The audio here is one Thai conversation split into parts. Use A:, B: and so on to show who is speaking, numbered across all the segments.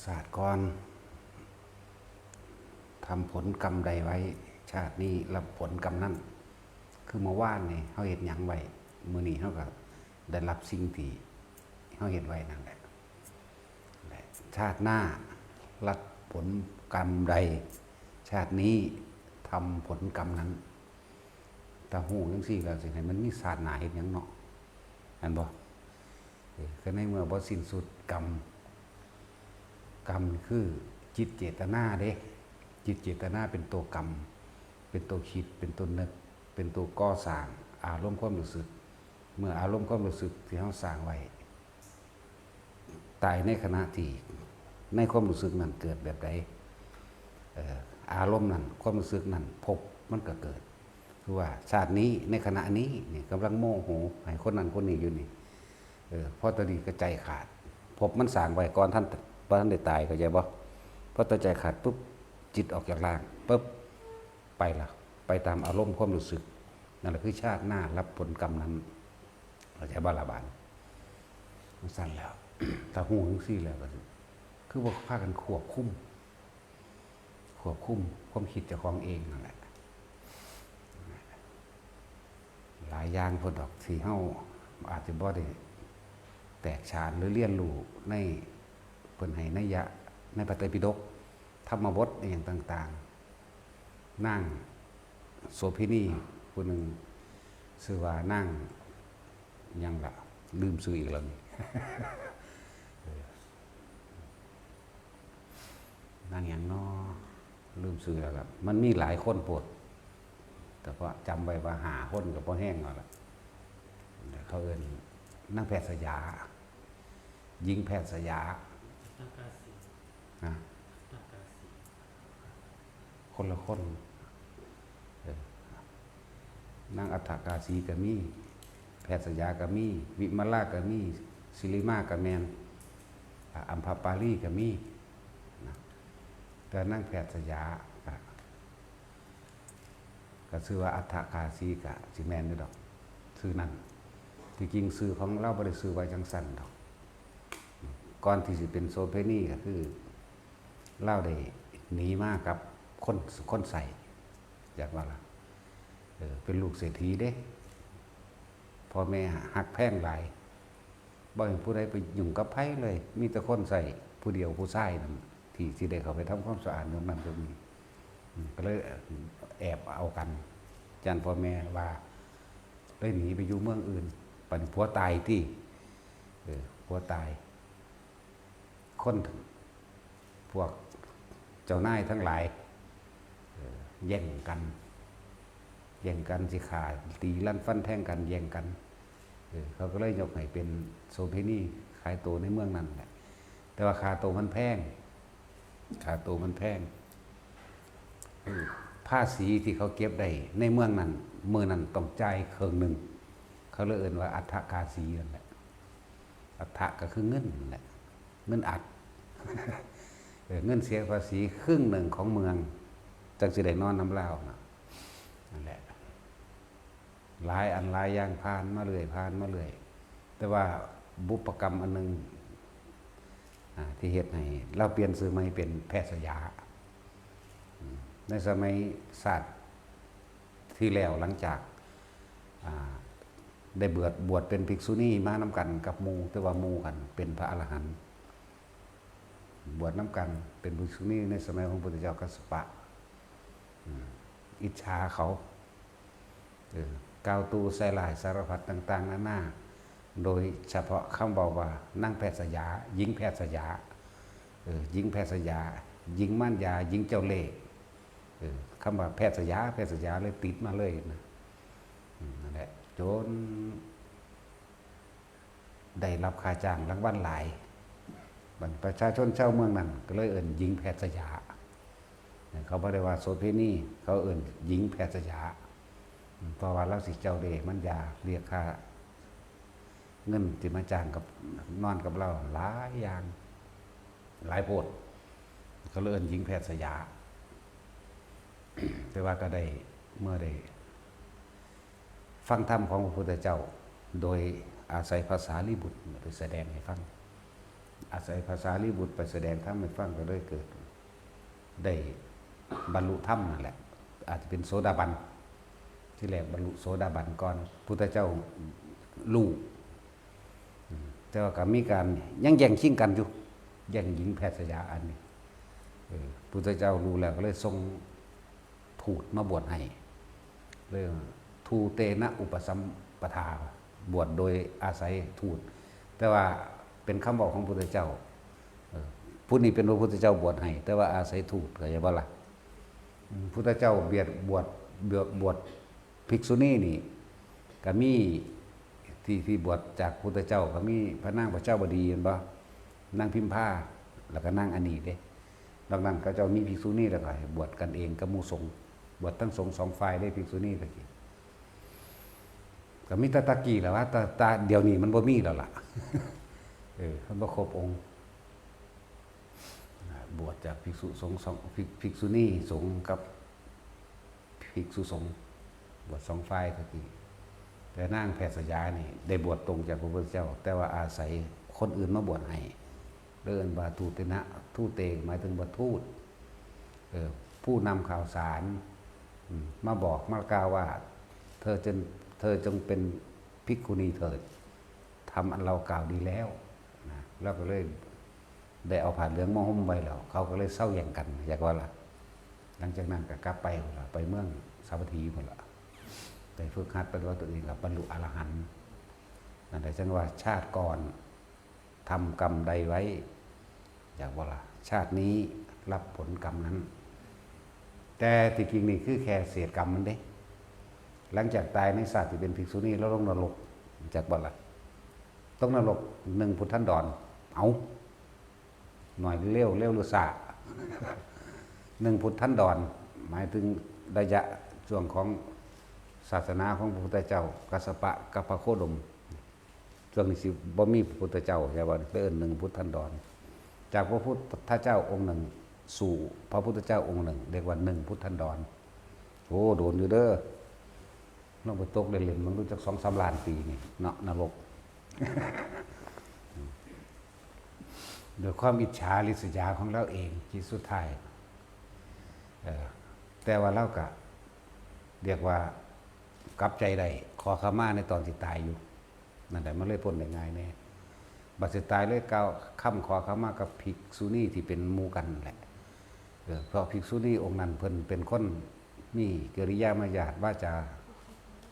A: ศาสตร์ก่อนทำผลกรรมใดไว้ชาตินี้รับผลกรรมนั้นคือเมื่อวานนี่เขาเห็นหยังไว้มื้อนี้เขาก็ได้รับสิ่งที่เขาเห็นไว้นั่นแหละชาติหน้ารับผลกรรมใดชาตินี้ทำผลกรรมนั้นแต่หูจังซี่แล้วสิให้มันมีศาสตร์หน้าเห็นหยังเนาะอันบ่คือในเมื่อบ่สิ้นสุดกรรมคือจิตเจตนาเด้จิตเจตนาเป็นตัวกรรมเป็นตัวคิดเป็นตัวนึกเป็นตัวก่อสร้างอารมณ์ความรู้สึกเมื่ออารมณ์ความรู้สึกที่เราสร้างไว้ตายในขณะที่ในความรู้สึกนั้นเกิดแบบใดอารมณ์นั้นความรู้สึกนั้นพบมันก็เกิดคือว่าชาตินี้ในขณะนี้นี่กำลังโมโหให้คนนั้นคนนี้อยู่นี่พอตอนนี้ก็ใจขาดพบมันสร้างไว้ก่อนท่านได้ตายเข้าใจบ่พอตัวใจขาดปุ๊บจิตออกจากร่างปุ๊บไปละไปตามอารมณ์ความรู้สึกนั่นแหละคือชาติหน้ารับผลกรรมนั้นเข้าใจบ่ล่ะบาดมันสั่นแล้ว ถ้าหูจังซี่แล้วก็คือว่าพากันควบคุมความคิดเจ้าของเองนั่นแหละหลายอย่างพอดอกที่เฮาอาจจะบ่ได้แตกฉานหรือเรียนรู้ในเพิ่นให้นัยยะในพระไตรปิฎกธรรมบทอย่างต่างๆนั่งโสเภณีผู้หนึ่งชื่อว่านั่งยังล่ะลืมชื่ออีกแล้วนี่ นั่งอย่างน้อลืมชื่อแล้วครับมันมีหลายคนปวดแต่ก็จำไว้ว่าหาคนกับพ่อแห้งเอาละเขาเอิ้นนั่งแพทย์สยายิงแพทย์สยาคนละคนนางอัฏฐกาสีก็มีแพทย์สยาก็มีวิมลาก็มีศิริมาก็แมนอัมพปาลีก็มีแต่นางแพทย์สยาก็ชื่อว่าอัฏฐกาสีก็สิแมนอยู่ดอกชื่อนั้นที่จริงชื่อของเราบ่ได้ชื่อไว้จังซั่นดอกก่อนที่สิเป็นโสเภณีก็คือเล่าได้หนีมากับคนใส่อยากว่าล่ะเป็นลูกเศรษฐีเด้พ่อแม่หักแพงหลายบ่เห็นผู้ใดไปยุ่งกับไผเลยมีแต่คนใส่ผู้เดียวผู้ชายนั่นที่สิได้เข้าไปทำความสะอาดตรงนั้นตรงนี้ก็เลยแอบเอากันจันพ่อแม่ว่าเลยหนีไปอยู่เมืองอื่นปันผัวตายที่ผัวตายคนพวกเจ้านายทั้งหลายแย่งกันสิขาตีลั่นฟันแท่งกันแย่งกันเขาก็เลยยกให้เป็นโสเภณีขายตัวในเมืองนั้นแหละแต่ว่าค่าตัวมันแพงภาษีที่เขาเก็บได้ในเมืองนั้นมื้อนั้นต้องจ่ายครึ่งนึงเขาเลยเอิ้นว่าอัฏฐกาสีนั่นแหละอัฏฐก็คือเงินนั่นแหละเงินอัด เงินเสียภาษีครึ่งหนึ่งของเมืองจังสิได้นอนน้ำลาวนั่นแหละหลายอันหลายอย่างผ่านมาเรื่อยแต่ว่าบุพกรรมอันนึงที่เฮ็ดให้เราเปลี่ยนชื่อใหม่เป็นแพทย์สยาในสมัยศาสตร์ที่แล้วหลังจากได้บวชเป็นภิกษุณีมานำกันกับหมู่แต่ว่าหมู่กันเป็นพระอรหันต์บวชน้ำกันเป็นภิกษุณีในสมัยของพระพุทธเจ้ากัสสปะอิจฉาเขากาวตูใส่ลายสารพัดต่างๆนานาโดยเฉพาะคำบอกว่านั่งแพทย์สยายิงแพทย์สยายิงแพทย์สยายิงม่านยายิงเจ้าเล่ห์คำว่าแพทย์สยาเลยติดมาเลยนะนั่นแหละจนได้รับค่าจ้างรางวัลหลายประชาชนชาวเมืองนั้นก็เลยเอิ้นหญิงแพทย์สยาเขาบ่ได้ว่าโสเภณีเขาเอิ้นหญิงแพทย์สยาเพราะว่าเราสิเจ้าเดมันยาเรียกค่าเงินที่มาจ้างกับนอนกับเราหลายอย่างหลายโพดเขาเลยเอิ้นหญิงแพทย์สยา แต่ว่าก็ได้เมื่อได้ฟังธรรมของพระพุทธเจ้าโดยอาศัยภาษาลีบุตรไปแสดงให้ฟัง อาศัยภาษาลีบุตรไปแสดงธรรมให้ฟังก็เลยเกิดได้บรรลุธรรมนั่นแหละอาจจะเป็นโสดาบันที่แรกบรรลุโสดาบันก่อนพุทธเจ้ารู้แต่ว่าก็มีการยังแย่งชิงกันอยู่แย่งหญิงแพทย์สยาอันนี้พุทธเจ้ารู้แล้วก็เลยทรงทูตมาบวชให้เรื่องทูเตนะอุปสัมปทาบวชโดยอาศัยทูตแต่ว่าเป็นคำบอกของพุทธเจ้าผู้นี้เป็นพระพุทธเจ้าบวชให้แต่ว่าอาศัยทูตก็จะว่าล่ะพุทธเจ้าบวชภิกษุณีนี่ก็มีที่บวชจากพุทธเจ้าก็มีพระนางพระเจ้าบดีเห็นบ่นางพิมพาแล้วก็นางอนีเด้นอกนั้นก็เจ้ามีภิกษุณีแล้วก็บวชกันเองกับหมู่สงฆ์บวชทั้งสงฆ์สองฝ่ายได้ภิกษุณีตะกี้ก็มีตะกี้แหละว่าตาเดี๋ยวนี้มันบ่มีแล้วล่ะมันบ่ครบองค์บวชจากภิกษุสงฆ์ภิกษุณีสงฆ์กับภิกษุสงฆ์บวชสองฝ่ายตะกี้แต่นางแพทย์สยานี่ได้บวชตรงจากพระพุทธเจ้าแต่ว่าอาศัยคนอื่นมาบวชให้เดินบาทูเตนะทูเตหมายถึงบวชทูตผู้นำข่าวสารมาบอกมากล่าวว่าเธอจงเป็นภิกขุณีเถิดทำอันเรากล่าวดีแล้วนะแล้วก็เลยได้เอาผ่านเหลืองมาหุ้มไว้แล้วเขาก็เลยเศร้าแย่งกันอยากว่าล่ะหลังจากนั้นก็กลับไปเมืองสาวัตถีหมดละไปฝึกหัดปฏิบัติตัวเองกับบรรลุอรหันต์นั่นแต่จังว่าชาติก่อนทำกรรมใดไว้อยากว่าล่ะชาตินี้รับผลกรรมนั้นแต่ที่จริงนี่คือแค่เศษกรรมมันเด้หลังจากตายในศาสตร์ที่เป็นภิกษุณีแล้วลงนรกจากบ่ล่ะต้องนรก1 พุทธันดรเอาหน่อยเร็วหรือสะ1 พุทธันดรหมายถึงระยะช่วงของศาสนาของพระพุทธเจ้ากัสสปะกับพระโคดมช่วงนี้สิบ่มีพระพุทธเจ้าใช่บ่เอิ้น1 พุทธันดรจากพระพุทธเจ้าองค์หนึ่งสู่พระพุทธเจ้าองค์หนึ่งเรียกว่า1 พุทธันดรโอ้โดนอยู่เด้อลองไปตกเล่นๆมันรู้จัก2-3 ล้านปีนี่เนาะนรกโดยความอิจฉาริษยาของเราเองที่สุดท้ายแต่ว่าเราก็เรียกว่ากลับใจได้ขอขมาในตอนที่ตายอยู่นั่นแหละมันเลยพ้นได้ง่ายแน่บัดสิตายเลยก้าวค่ำขอขมากับภิกษุณีที่เป็นหมู่กันแหละเพราะภิกษุณีองค์นั้นเพิ่นเป็นคนมีกิริยามารยาทวาจา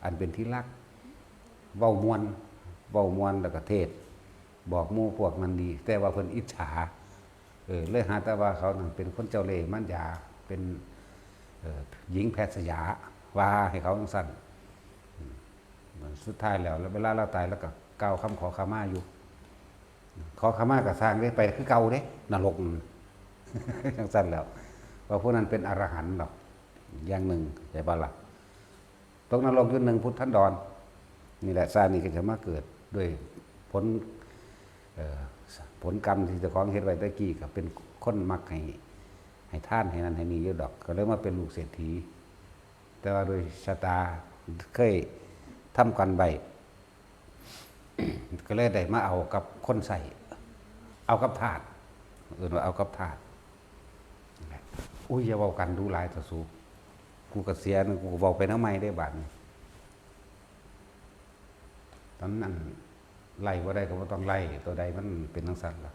A: อันเป็นที่รักเว้ามวนแล้วก็เทศบอกหมู่พวกนั้นดีแต่ว่าเพิ่นอิจฉาเลยหาแต่ว่าเขานั่นเป็นคนเจ้าเล่ห์มั่นยาเป็นหญิงแพทย์สยาว่าให้เขาจังซั่นสุดท้ายแล้วเวลาเราตายแล้วก็กล่าวคำขอขมาอยู่ขอขมาก็สร้างได้ไปคือเก่าเด้นรกจังซั่นแล้วว่าพวกนั้นเป็นอรหันต์ดอกอย่างหนึ่งใช่บ่ล่ะตกนรกอยู่1 พุทธันดรนี่แหละชาตินี้ก็จะมาเกิดด้วยผลกรรมที่เจ้าของเฮ็ดไว้ตะกี้ก็เป็นคนมักให้ท่านให้นั้นให้นี้เยอะดอกก็เลยมาเป็นลูกเศรษฐีแต่ว่าโดยชะตาเคยทำกันไว้ ก็เลยได้มาเอากับคนใส่เอากับทาสเอากับทาสอุ้ยอย่าเว้ากันดูหลายต่อสู้กูก็เสียนึงกูเว้าไปนำใหม่ได้บัดนี้ตอนนั้นไล่บ่ได้ก็บ่ต้องไล่ตัวใดมันเป็นจังซั่นล่ะ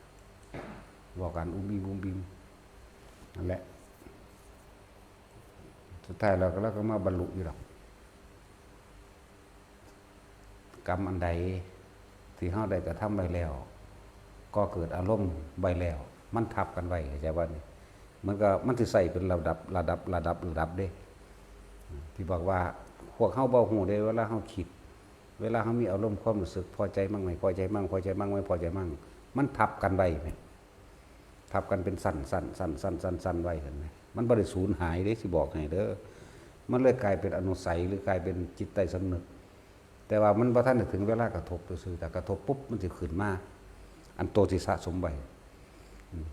A: เว้ากันอุ้มบิมนั่นแหละสุดท้ายเราก็มาบรรลุอยู่หรอกกรรมอันใดที่เฮาได้กระทำไว้แล้วก็เกิดอารมณ์ไว้แล้วมันทับกันไว้เข้าใจบ่นี่มันสิใส่เป็นระดับเด้ที่บอกว่าพวกเฮาบ่ฮู้เด้เวลาเฮาคิดเวลาเฮามีอารมณ์ความรู้สึกพอใจมั่งไม่พอใจมั่งพอใจมั่งไม่พอใจมั่งมันทับกันไว้ทับกันเป็นสั้นไว้เห็นไหมมันบ่ได้สูญหายเด้สิบอกให้เด้อมันเลยกลายเป็นอนุสัยหรือกลายเป็นจิตใต้สำนึกแต่ว่ามันบ่ทันได้ถึงเวลากระทบซื่อแต่กระทบปุ๊บมันสิขึ้นมาอันโตสิสะสมไว้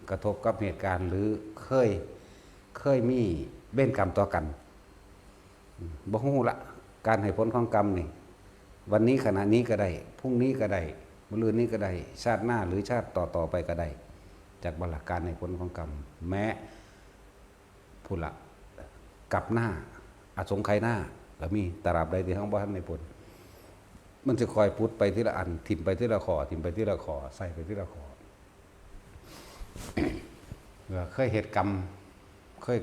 A: กระทบกับเหตุการณ์หรือเคยมีเบ้นกรรมต่อกันบ่ฮู้ละการให้ผลของกรรมนี่วันนี้ขณะนี้ก็ได้พรุ่งนี้ก็ได้ มื้ออื่นนี้ก็ได้ชาติหน้าหรือชาติต่อไปก็ได้จากบรรการในผลของกรรมแม้ผู้ละกลับหน้าอสงไขยหน้าก็มีตราบใดที่เฮาบ่ทันได้ผลมันจะคอยพุทธไปทีละอันถิ่มไปทีละขอถิ่มไปทีละขอใส่ไปทีละขอเคยเหตุกรรมเคย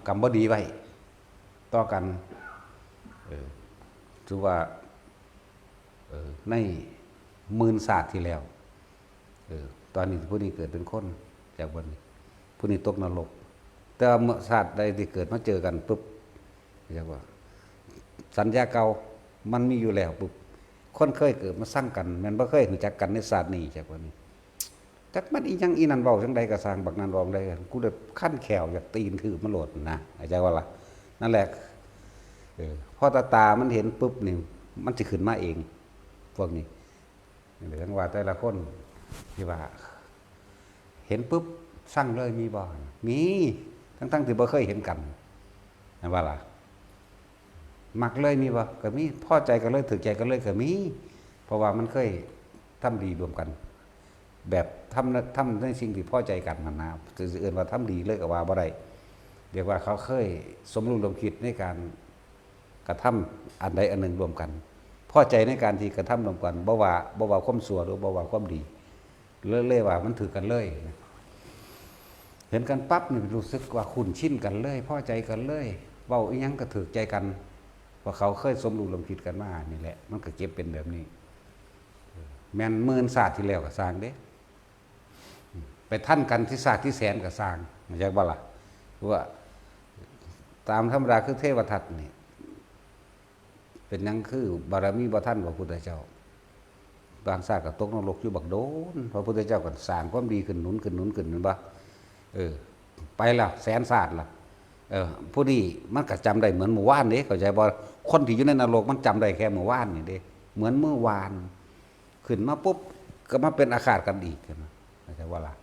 A: กรรมบ่ดีไว้ต่อกันถือว่าใน10,000 ศาสตร์ที่แล้วตอนนี้ผู้นี้เกิดเป็นคนจากบนนี้ผู้นี้ตกนรกแต่เมื่อศาสตร์ใดที่เกิดมาเจอกันปุ๊บเรียกว่าสัญญาเก่ามันมีอยู่แล้วปุ๊บคนเคยเกิดมาสร้างกันมันบ่เคยรู้จักกันในศาสตร์นี้จากวันนี้จักมันอีหยังอีนั่นเว้าจังใดก็สร้างบักนั้นร้องได้กูได้ขั้นแขวอยากตีนถือมันโหลดนะเข้าใจว่าล่ะนั่นแหละพอตามันเห็นปุ๊บนี่มันสิขึ้นมาเองพวกนี้เรื่องว่าแต่ละคนที่ว่าเห็นปุ๊บสร้างเลยมีบ่มีทั้งที่บ่เคยเห็นกันนะว่าล่ะมักเลยมีบ่ก็มีพอใจกันเลยถึกใจกันเลยก็มีเพราะว่ามันเคยทำดีรวมกันแบบทำในสิ่งที่พอใจกันนั่นนะคือเอื่นว่าทำดีเลยก็ว่าบ่ได้เรียกว่าเขาเคยสมรู้ร่วมคิดในการกระทำอันใดอันหนึ่งรวมกันพอใจในการที่กระทำรวมกันบ่ว่าความชั่วหรือบ่ว่าความดีเลยว่ามันถือกันเลยเห็นกันปั๊บนี่รู้สึกว่าคุ้นชินกันเลยพอใจกันเลยเว้าอีหยังก็ถือใจกันเพราะเขาเคยสมรู้ร่วมคิดกันมานี่แหละมันก็เก็บเป็นแบบนี้แม่น10,000 ศาสตร์ที่แล้วก็สร้างเด้ไปท่านกันที่ศาสตร์ที่แสนก็สร้างเข้าใจบ่ล่ะว่าตามธรรมดาคือเทวทัตนี่เป็นหยังคือบารมีบ่ทันพระพุทธเจ้าบางชาติก็ตกนรกอยู่บักโดนพระพุทธเจ้าก็สร้างความดีขึ้นหนุนขึ้นแม่นบ่ไปแล้วแสนศาสตร์ล่ะผู้นี้มันก็จำได้เหมือนเมื่อวานเด้เข้าใจบ่คนที่อยู่ในนรกมันจำได้แค่เมื่อวานนี่เด้เหมือนเมื่อวานขึ้นมาปุ๊บก็มาเป็นอาฆาตกันอีกเข้าใจว่าล่ะ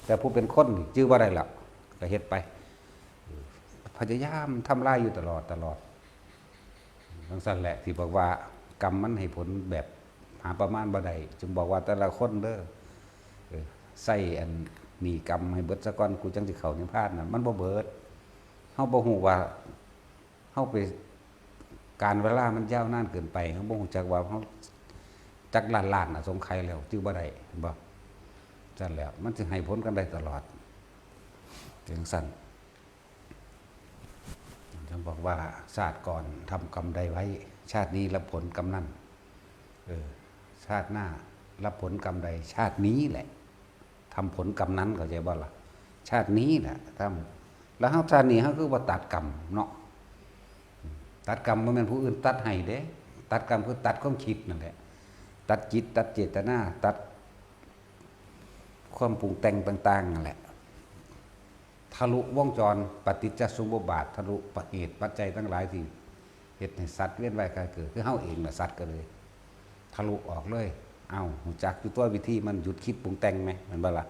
A: แต่ผู้เป็นคนนี่จื้อบ่ได้แล้วก็เฮ็ดไปพยายามทำลายอยู่ตลอดทั้งสั้นแหละที่บอกว่ากรรมมันให้ผลแบบหาประมาณบ่ได้จึงบอกว่าแต่ละคนเด้อใส่อันมีกรรมให้เบิดซะก่อนกูจังสิเข้านิพพานน่ะมันบ่เบิดเฮาบ่ฮู้ว่าเฮาไปการเวลามันยาวนานเกินไปเฮาบ่ฮู้จักว่าเฮาจักล้านสงไขยแล้วจื้อบ่ได้บ่ซั่นแล้วมันสิให้ผลกันได้ตลอดจังซั่นจึงบอกว่าชาติก่อนทำกรรมใดไว้ชาตินี้รับผลกรรมนั้นชาติหน้ารับผลกรรมใดชาตินี้แหละทำผลกรรมนั้นเข้าใจบ่ล่ะชาตินี้แหละทำแล้วเฮาชาตินี้เฮาคือว่าตัดกรรมเนาะตัดกรรมบ่แม่นผู้อื่นตัดให้เด้ตัดกรรมคือตัดความคิดนั่นแหละตัดจิตตัดเจตนาตัดความปรุงแต่งต่างๆนั่นแหละทะลุวงจรปฏิจจสมุปบาททะลุเหตุปัจจัยทั้งหลายที่เฮ็ดให้สัตว์เวียนว่ายตายเกิดคือเฮาเองน่ะสัตว์ก็เลยทะลุออกเลยฮู้จักอยู่ตัววิธีมันหยุดคิดปรุงแต่งมั้ยมันบ่ล่ะ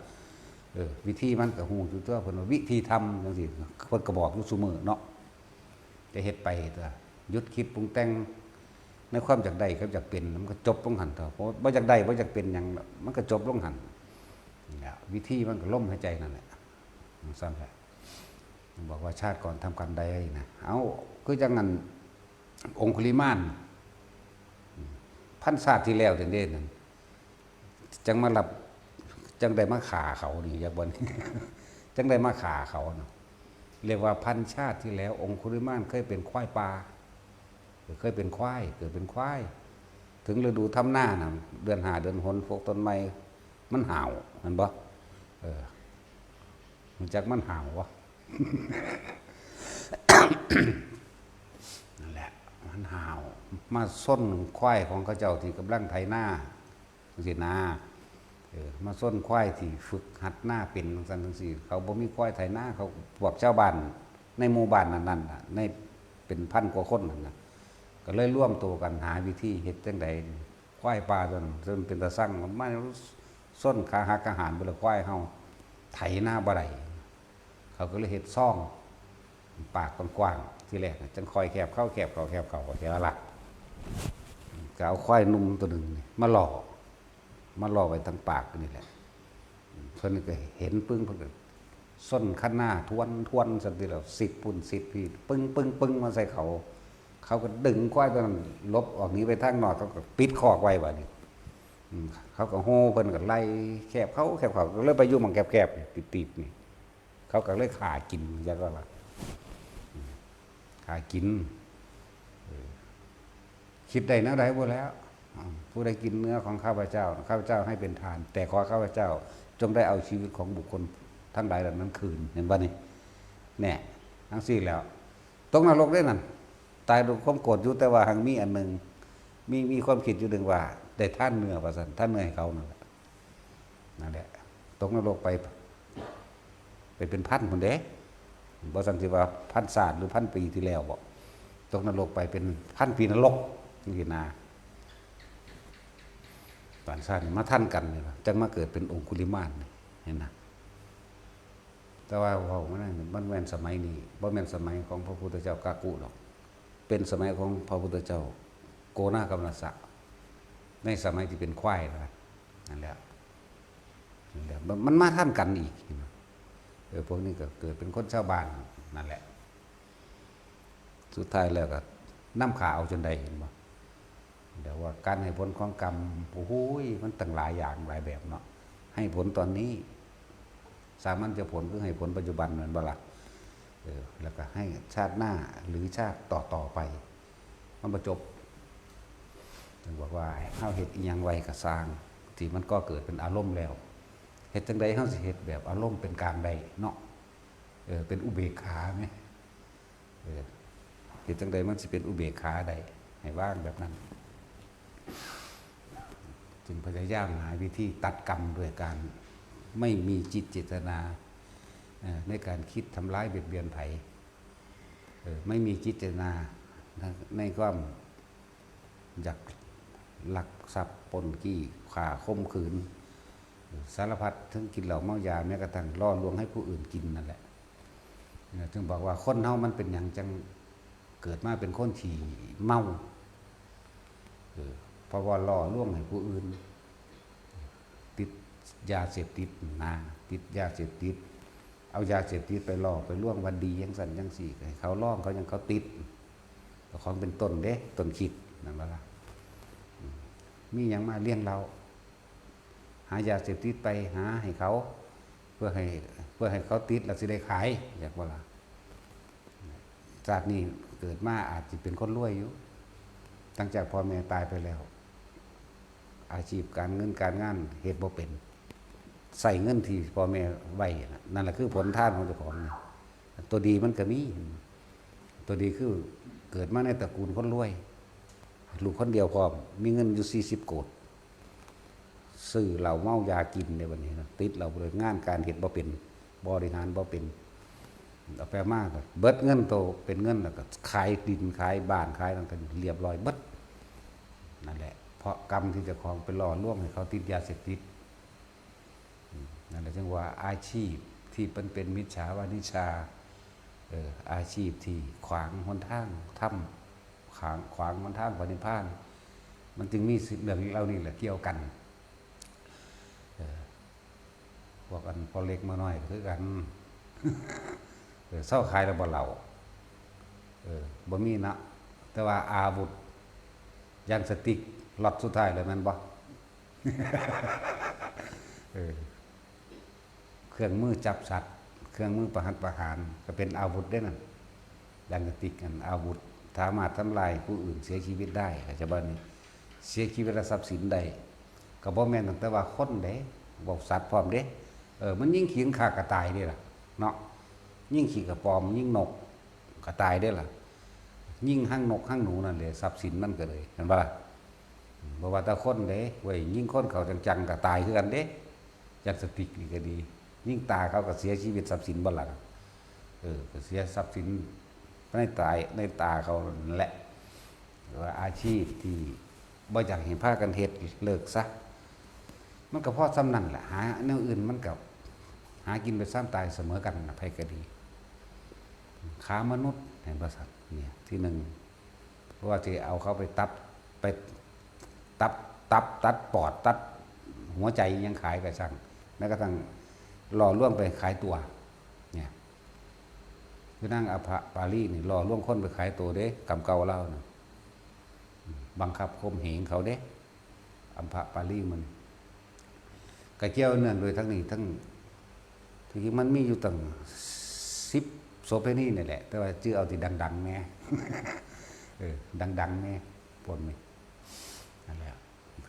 A: วิธีมันก็ฮู้อยู่ตัวเพิ่นว่าวิธีทำจังซี่เพิ่นก็บอกอยู่ซุมื้อเนาะจะเฮ็ดไปตัวหยุดคิดปรุงแต่งในความอยากได้กับอยากเป็นมันก็จบลงหั่นเถอะเพราะบ่อยากได้บ่อยากเป็นหยังมันก็จบลงหั่นวิธีมันก็ล้มหายใจนั่นแหละซั่นแหละบอกว่าชาติก่อนทำกรรมใดนะคือจังนั้นองคุลิมานพันศาสตร์ที่แล้วเด่นนั่นจังมารับจังได้มาฆ่าเขานี่อย่างบน จังได้มาฆ่าเขาเนาะเรียกว่าพันชาติที่แล้วองคุลิมานเคยเป็นควายป่าเคยเป็นควายเกิดเป็นควายถึงฤดูทำหน้าน่ะเดือน5เดือนหนพวกต้นไม้มันห่าวมันบ่มันจักมันห่าววะ นั่นแหละมันห่าวมาส้นควายของเขาเจ้าที่กำลังไถนาสินามาส้นควายที่ฝึกหัดหน้าเป็นจังซี่เขาบ่มีควายไถนาเขาพวกชาวบ้านในหมู่บ้านนั้นน่ะในเป็นพันกว่าคนนั่นน่ะก็เลยร่วมตัวกันหาวิธีเฮ็ดจังได๋ควายป่าจนเป็นตาสั่งมาส้นขาหักอาหารบ่ละควายเฮาไถนาบ่ได้เขาก็เลยเฮ็ดซ่องปากกว้างๆที่แรกจังคอยแคบเข้าแคบเข้าแคบเข้าแค่ละก็เอาควายนุ่มตัวหนึ่งมาหล่อ มาล่อไว้ทางปากนี่แหละเพิ่นก็เห็นปึ้งเพิ่นก็ส้นข้างหน้าทวนสันติแล้ว10 ปุ่น 10 พี่ปึ้งมาใส่เขาก็ดึงควายตัวนั้นลบออกหนีไปทางนอกเขาก็ปิดคอกไว้บัดนี้เขาก็โห่เพิ่นก็ไล่แคบเขาก็เลยไปอยู่หม่องแคบๆติดๆนี่เขาก็เลยฆ่ากินจังว่าล่ะฆ่ากินคิดได้แนวใดบ่แล้วผู้ใดกินเนื้อของข้าพเจ้าให้เป็นทาน แต่ขอข้าพเจ้าจงได้เอาชีวิตของบุคคลทั้งหลายเหล่านั้นคืนเห็นบ่นี่แน่ทั้งสิ้นแล้วตกนรกได้นั่นตายด้วยความโกรธอยู่แต่ว่าหังมีอันนึงมีความคิดอยู่นึงว่าได้ท่านเนื้อว่าซั่นท่านเนื้อให้เขานั่นแหละตกนรกไปเป็นพันพุ่นเด้บ่ซั่นสิว่าพันศาสตร์หรือพันปีที่แล้วบ่ตกนรกไปเป็นพันปีนรกนี่นาปานชาติมาท่านกันนี่ล่ะจังมาเกิดเป็นองคุลิมานเห็นนะแต่ว่าเว้ามันแม่นสมัยนี้บ่แม่นสมัยของพระพุทธเจ้ากากุหรอกเป็นสมัยของพระพุทธเจ้าโกนากัมนัสสะในสมัยที่เป็นควายนั่นแหละมันมาท่านกันอีกพวกนี้ก็เกิดเป็นคนชาวบ้านนั่นแหละสุดท้ายแล้วก็นำขาเอาจนได้เห็นบ่เดี๋ยวว่าการให้ผลของกรรมโอ้โหมันตั้งหลายอย่างหลายแบบเนาะให้ผลตอนนี้สามัญจะผลคือให้ผลปัจจุบันเหมือนบ่ล่ะแล้วก็ให้ชาติหน้าหรือชาติต่อไปมันบ่จบถึงบอกว่าเฮาเฮ็ดอีหยังไว้ก็สร้างที่มันก็เกิดเป็นอารมณ์แล้วเฮ็ดจังได๋เฮาสิเฮ็ดแบบอารมณ์เป็นกลางได้เนาะเป็นอุเบกขาแม่เฮ็ดจังได๋มันสิเป็นอุเบกขาได้ให้ว่างแบบนั้นจึงพยายามหาวิธีตัดกรรมด้วยการไม่มีจิตเจตนาในการคิดทำร้ายเบียดเบียนไผไม่มีจิตเจตนาในความอยากลักทรัพย์ปล้นจี้ฆ่าข่มขืนสารพัดทั้งกินเหล้าเมายาแม้กระทั่งล่อลวงให้ผู้อื่นกินนั่นแหละจึงบอกว่าคนเฮามันเป็นหยังจังเกิดมาเป็นคนที่เมาเพราะว่าล่อลวงให้ผู้อื่นติดยาเสพติดติดยาเสพติดเอายาเสพติดไปล่อไปล่วงวันดีจังซั่นจังซี่ให้เขาล่องเขายังเขาติดของเป็นต้นเด้ต้นคิดนั่นว่าล่ะมีหยังมาเลี้ยงเราหายาเสพติดไปหาให้เขาเพื่อให้เขาติดแล้วสิได้ขายอยากว่าล่ะจากนี้เกิดมาอาจจะเป็นคนรวยอยู่ตั้งจากพ่อแม่ตายไปแล้วอาชีพการเงินการงานเฮ็ดบ่เป็นใส่เงินที่พ่อแม่ไว้นั่นแหละคือผลทานของเจ้าของตัวดีมันก็มีตัวดีคือเกิดมาในตระกูลคนรวยลูกคนเดียวพร้อมมีเงินอยู่40 โกฏซื้อเหล้าเมายากินในวันนี้นะติดเหล้าเลยงานการเฮ็ดบ่เป็นบริหารบ่เป็นเอาไปมากก็เบิดเงินโตเป็นเงินแล้วก็ขายดินขายบ้านขายนั่นก็เรียบร้อยเบิดนั่นแหละเพราะกรรมที่เจ้าของไปล่อลวงให้เขาติดยาเสพติดนั่นแหละจึงว่าอาชีพที่เป็นมิจฉาวานิชาอาชีพที่ขวางหนทางถ้ำขวางหนทางพระนิพพานมันจึงมีเรื่องเหล่านี้แหละเกี่ยวกันพวกกันพอเล็กมาหน่อยคือกันเศร้าขายแล้วบ่เหล่าบ่มีนะแต่ว่าอาวุธยางสติกล็อตสุดท้ายเลยมันบ่เครื่องมือจับสัตว์เครื่องมือประหัตประหารก็เป็นอาวุธได้นั่นยางสติกกันอาวุธสามารถทำลายผู้อื่นเสียชีวิตได้ก็จะบ่นี่เสียชีวิตและทรัพย์สินได้ก็บ่แม่นแต่ว่าคนเด้บ่สัตว์พร้อมเด้มันยิ่งขิงฆ่ากระต่ายนี่ล่ะเนาะยิ่งขี่กระปอมยิ่งนกกระต่ายได้ล่ะยิ่งหั่งนกหั่งหนูนั่นเลยทรัพย์สินมันก็เลยเห็นป่ะล่ะบ่ว่าแต่คนเด้เว้ยยิ่งคนเขาจังๆกระต่ายคือกันเด้จัดสติกนี่ก็ดียิ่งตาเขาก็เสียชีวิตทรัพย์สินบ่ล่ะก็เสียทรัพย์สินในตาเขานั่นแหละว่าอาชีพที่บ่อยากเห็นพากันเฮ็ดเลิกซะมันก็พอซ้ำนั่นแหละหาแนวอื่นมันก็หากินไปซ้ำตายเสมอกันนะไผก็ดีค้ามนุษย์เห็นประสัตเนี่ยที่หนึ่งเพราะว่าที่เอาเขาไปตัดปอดตัดห หัวใจยังขายไปสั่งแม้กระทั่งหล่อล่วงไปขายตัวเนี่ยคือนั่งอภปาลีนี่หล่อล่วงคนไปขายตัวเด้กรรมเก่าเล่านะบังคับข่มเหงเขาเด้อัมภปาลีมันกระเจียวเนื่องโดยทั้งนี้ทั้งที่มันมีอยู่ตั้ง10โสเภณีนี่แหละแต่ว่าชื่อเอาที่ดังๆแน่ดังๆแน่ปนไหมนั่นแหละ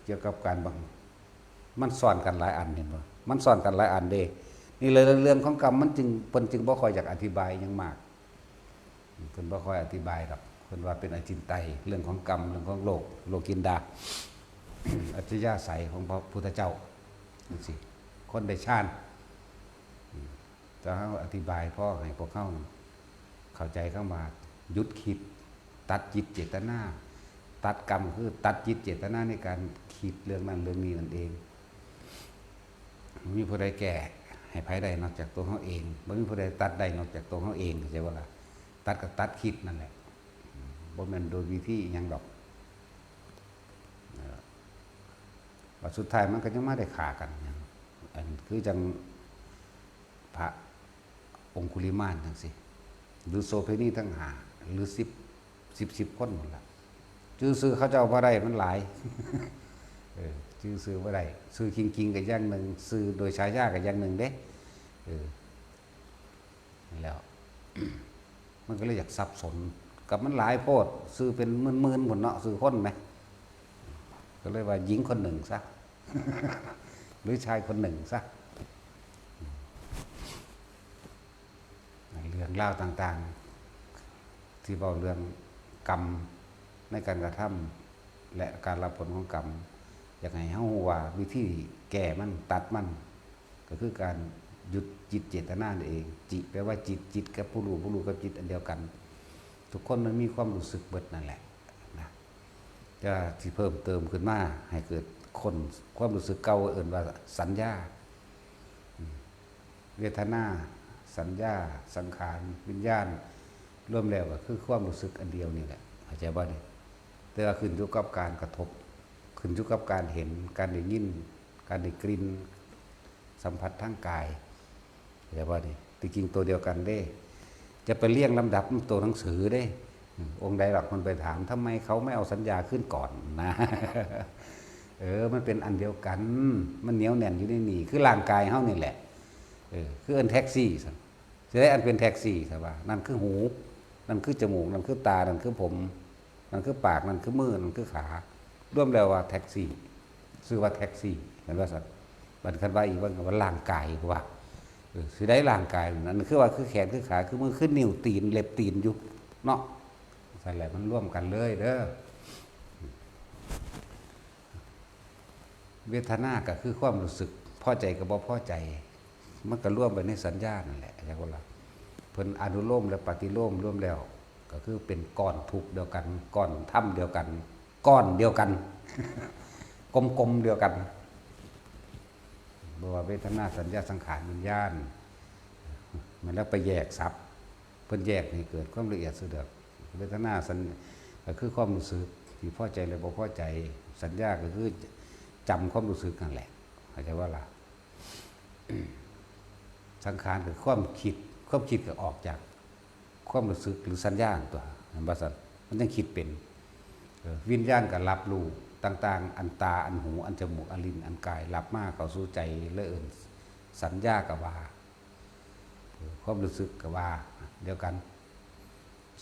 A: เกี่ยวกับการบังมันสอนกันหลายอันเห็นบ่มันสอนกันหลายอันเด้นี่เลยเรื่องของกรรมมันจึงเพิ่นจึงบ่ค่อยอยากอธิบายยังมากเพิ่นบ่ค่อยอธิบายครับเพิ่นว่าเป็นอจินไตยเรื่องของกรรมเรื่องของโลกินดาอัจฉริยะใสของพระพุทธเจ้าจังซี่คนได้ฌานจะอธิบายพ่อให้พวกเข้าใจเข้ามาหยุดคิดตัดจิตเจตนาตัดกรรมคือตัดจิตเจตนาในการคิดเรื่องนั้นเรื่องนี้นั่นเองมีผู้ใดแก่ให้ไผได้นอกจากตัวเขาเองบ่มีผู้ใดตัดได้นอกจากตัวเขาเองเข้าใจบ่ล่ะตัดกับตัดคิดนั่นแหละบ่แม่นโดยวิธีหยังดอกว่าสุดท้ายมันก็ยังมาได้ฆ่ากันอันคือจังพระองคุลิมานจังซี่หรือโสเภณีทั้ง5หรือ10คนหมดล่ะชื่อซื้อเขาเจ้าบ่ได้มันหลายชื่อซื้อบ่ได้ซื้อจริงๆก็อย่างนึงซื้อโดยฉายาก็อย่างนึงเด้แล้วมันก็เลยอยากสับสนกับมันหลายโพดซื้อเป็นหมื่นๆหมดเนาะซื้อคนไหมก็เลยว่าหญิงคนหนึ่งซะ หรือชายคนหนึ่งซะเรื่องเล่าต่างๆที่บอกเรื่องกรรมในการกระทำและการรับผลของกรรมอยากให้เฮาฮู้ว่าวิธีแก้มันตัดมันก็คือการหยุดจิตเจตนาเองจิแปลว่าจิตกับผู้รู้กับจิตอันเดียวกันทุกคนมันมีความรู้สึกเบิดนั่นแหละนะจะที่เพิ่มเติมขึ้นมาให้เกิดคนความรู้สึกเก่าเอิ่นว่าสัญญาเวทนาสัญญาสังขารวิญญาณรวมแล้วก็คือความรู้สึกอันเดียวนี่แหละเข้าใจบ่นี่แต่ว่าขึ้นอยู่กับการกระทบขึ้นอยู่กับการเห็นการได้ยินการได้กลิ่นสัมผัสทางกายเข้าใจบ่นี่จริงๆตัวเดียวกันเด้จะไปเรียงลำดับตัวหนังสือเด้องค์ใดหรอกมันไปถามทำไมเขาไม่เอาสัญญาขึ้นก่อนนะมันเป็นอันเดียวกันมันเหนียวแน่นอยู่ในนี่คือร่างกายเฮานี่แหละคืออันแท็กซี่ซะจะได้อันเป็นแท็กซี่ซะว่านั่นคือหูนั่นคือจมูกนั่นคือตานั่นคือผมนั่นคือปากนั่นคือมือนั่นคือขารวมแล้วว่าแท็กซี่ชื่อว่าแท็กซี่เห็นว่าสัตว์บัดคันว่าอีกว่าร่างกายว่าสิได้ร่างกายนั่นคือว่าคือแขนคือขาคือมือคือนิ้วตีนเล็บตีนอยู่เนาะนั่นแหละมันร่วมกันเลยเด้อเวทนาก็คือความรู้สึกพอใจกับบ่พอใจมันก็ร่วมไปในสัญญานั่นแหละใช่บ่ล่ะเพิ่นอนุโลมและปฏิโลมร่วมแล้วก็คือเป็นก้อนทุกข์เดียวกันก้อนถ้ำเดียวกันก้อนเดียวกัน กลมๆเดียวกันบ่ว่าเวทนาสัญญาสังขารวิญญาณมันแล้วไปแยกศัพท์เพิ่นแยกให้เกิดความละเอียดสุดเด้อเวทนาสัญก็คือความรู้สึกที่พอใจหรือบ่พอใจสัญญาก็คือจำความรู้สึกนั่นแหละเข้าใจว่าล่ะ สังขารคือความคิดก็ออกจากความรู้สึกหรือสัญญาตัวมันบ่ซั่นมันต้องคิดเป็นวิญญาณก็รับรู้ต่างๆอันตาอันหูอันจมูกอันลิ้นอันกายรับมาเข้าสู่ใจเลยเอิ้นสัญญาก็ว่าความรู้สึกก็ว่าเดียวกัน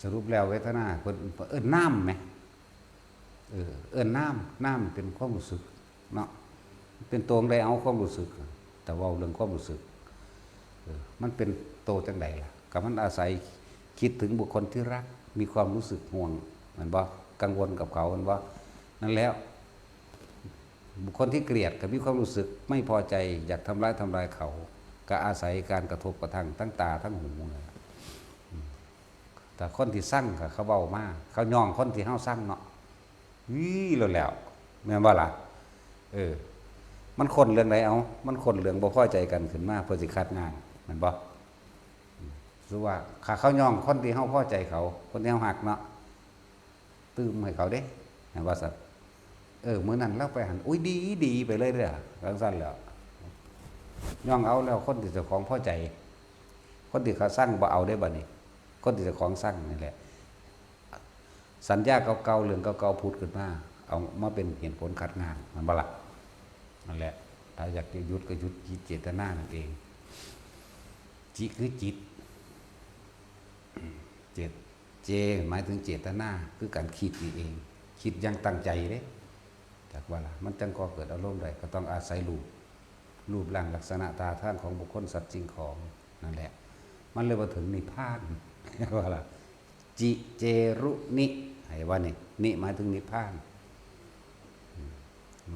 A: สรุปแล้วเวทนาเพิ่นเอิ้นน้ำไหมเอิ้นน้ำเป็นความรู้สึกเนาะเป็นตัวใดเอาความรู้สึกแต่ว่าเรื่องความรู้สึกมันเป็นโตจังใดล่ะก็มันอาศัยคิดถึงบุคคลที่รักมีความรู้สึกห่วงมันบ่กังวลกับเขามันบ่นั่นแล้วบุคคลที่เกลียดก็มีความรู้สึกไม่พอใจอยากทำร้ายเขาก็อาศัยการกระทบกระทั่งทั้งตาทั้งหูแต่คนที่สั่งก็เขาเว้ามาเขาย่องคนที่เฮาสั่งเนาะแล้วแม่นบ่ล่ะมันคนเรื่องไหนเอามันคนเรื่องบ่พอใจกันขึ้นมาเพื่อสิคัดงานมันบ่รู้ว่าขาเขาย่องคนที่เฮาพอใจเขาคนที่เฮาหักเนาะตื้มให้เขาเด้เห็นว่าสัตว์ มื้อนั้นเราไปหันอุ้ยดีดีไปเลยเด้อจังซั่นแล้วย่องเอาแล้วคนที่เจ้าของพอใจคนที่เขาสร้างบ่เอาได้บัดนี้คนที่เจ้าของสร้างนี่แหละสัญญาเก่าๆเรื่องเก่าๆพูดขึ้นมาเอามาเป็นเหตุผลขัดงานมันบ่ล่ะนั่นแหละถ้าอยากจะหยุดก็หยุดจิตเจตนานั่นเองจิตคือจิตเจตเจหมายถึงเจตนาคือการคิดนี่เองคิดอยังตั้งใจเด้จากว่าล่ะมันจังก่อเกิดอารมณ์ใดก็ต้องอาศัยรูปร่างลักษณะตาท่านของบุคคลสัตว์สิ่งของนั่นแหละมันเลยมาถึงนิพพานว่าล่ะจิเจรุนิให้ว่านี่นิหมายถึงนิพพาน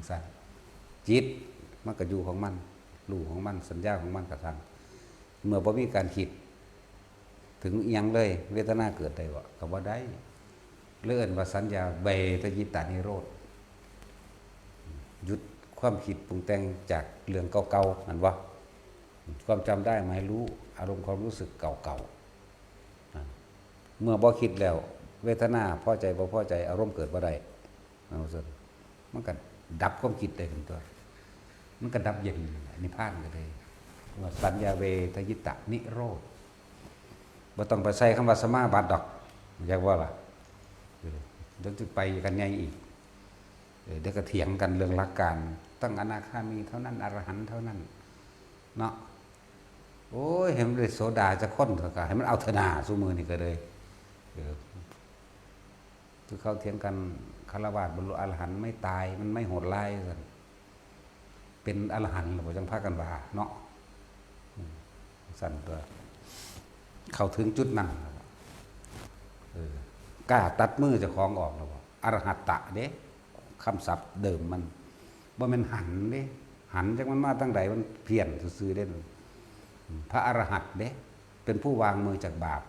A: สั่นจิตมันก็อยู่ของมันรู้ของมันสัญญาของมันกระทำเมื่อบ่มีการคิดถึงอีหยังเลยเวทนาเกิดได้บ่ก็บ่ได้เลื่อนว่าสัญญาเบตยิตานิโรธหยุดความคิดปรุงแต่งจากเรื่องเก่าๆนั่นวะความจำได้หมายรู้อารมณ์ความรู้สึกเก่าๆเมื่อบ่คิดแล้วเวทนาพอใจบ่พอใจอารมณ์เกิดบ่ได้มันก็ดับความคิดได้ถึงตัวมันก็ดับเย็นนิพพานก็ได้ว่าสัญญาเวทยิตะนิโรธบ่ต้องไปใส่คำว่าสมาบัติดอกอยากว่าล่ะเดี๋ยวจะไปกันใหญ่อีกเดี๋ยวก็เถียงกันเรื่องหลักการต้องอนาคามีเท่านั้นอรหันต์เท่านั้นเนาะโอ้ยเห็นเลยโสดาจะค้นเถอะก็ให้มันเอาเถนาสู้มือนี่ก็เลยคือเขาเถียงกันคารวะบรรลุอรหันต์ไม่ตายมันไม่โหดร้ายกันเป็นอรหันต์หรือเปล่าจังพากันว่าเนาะสั่นตัวเข้าถึงจุดนั้นกล้าตัดมือเจ้าของออกแล้วบ่อรหัตตะเด้คำศัพท์เดิมมันบ่แม่นหันเด้หันจังมันมาตั้งใดมันเพี้ยนซื่อๆเด้พระอรหันต์เด้เป็นผู้วางมือจากบาป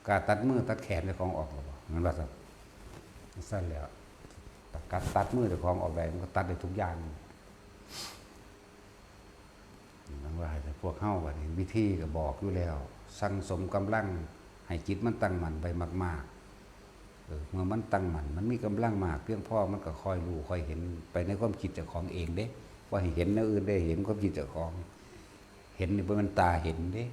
A: กล้าตัดมือตัดแขนเจ้าของออกแล้วบ่นั่นว่าซั่นแล้วการตัดมือเจ้าของออกได้มันก็ตัดได้ทุกอย่างนั่นว่าแต่พวกเฮาบัดนี้วิธีก็บอกอยู่แล้วสั่งสมกำลังให้จิตมันตั้งมั่นไปมากๆเมื่อมันตั้งมั่นมันมีกำลังมากเพียงพอมันก็คอยรู้คอยเห็นไปในความคิดเจ้าของเองเด้ว่าให้เห็นแนวอื่นได้เห็นความคิดเจ้าของเห็นนี่บ่แม่นตาเห็นเด้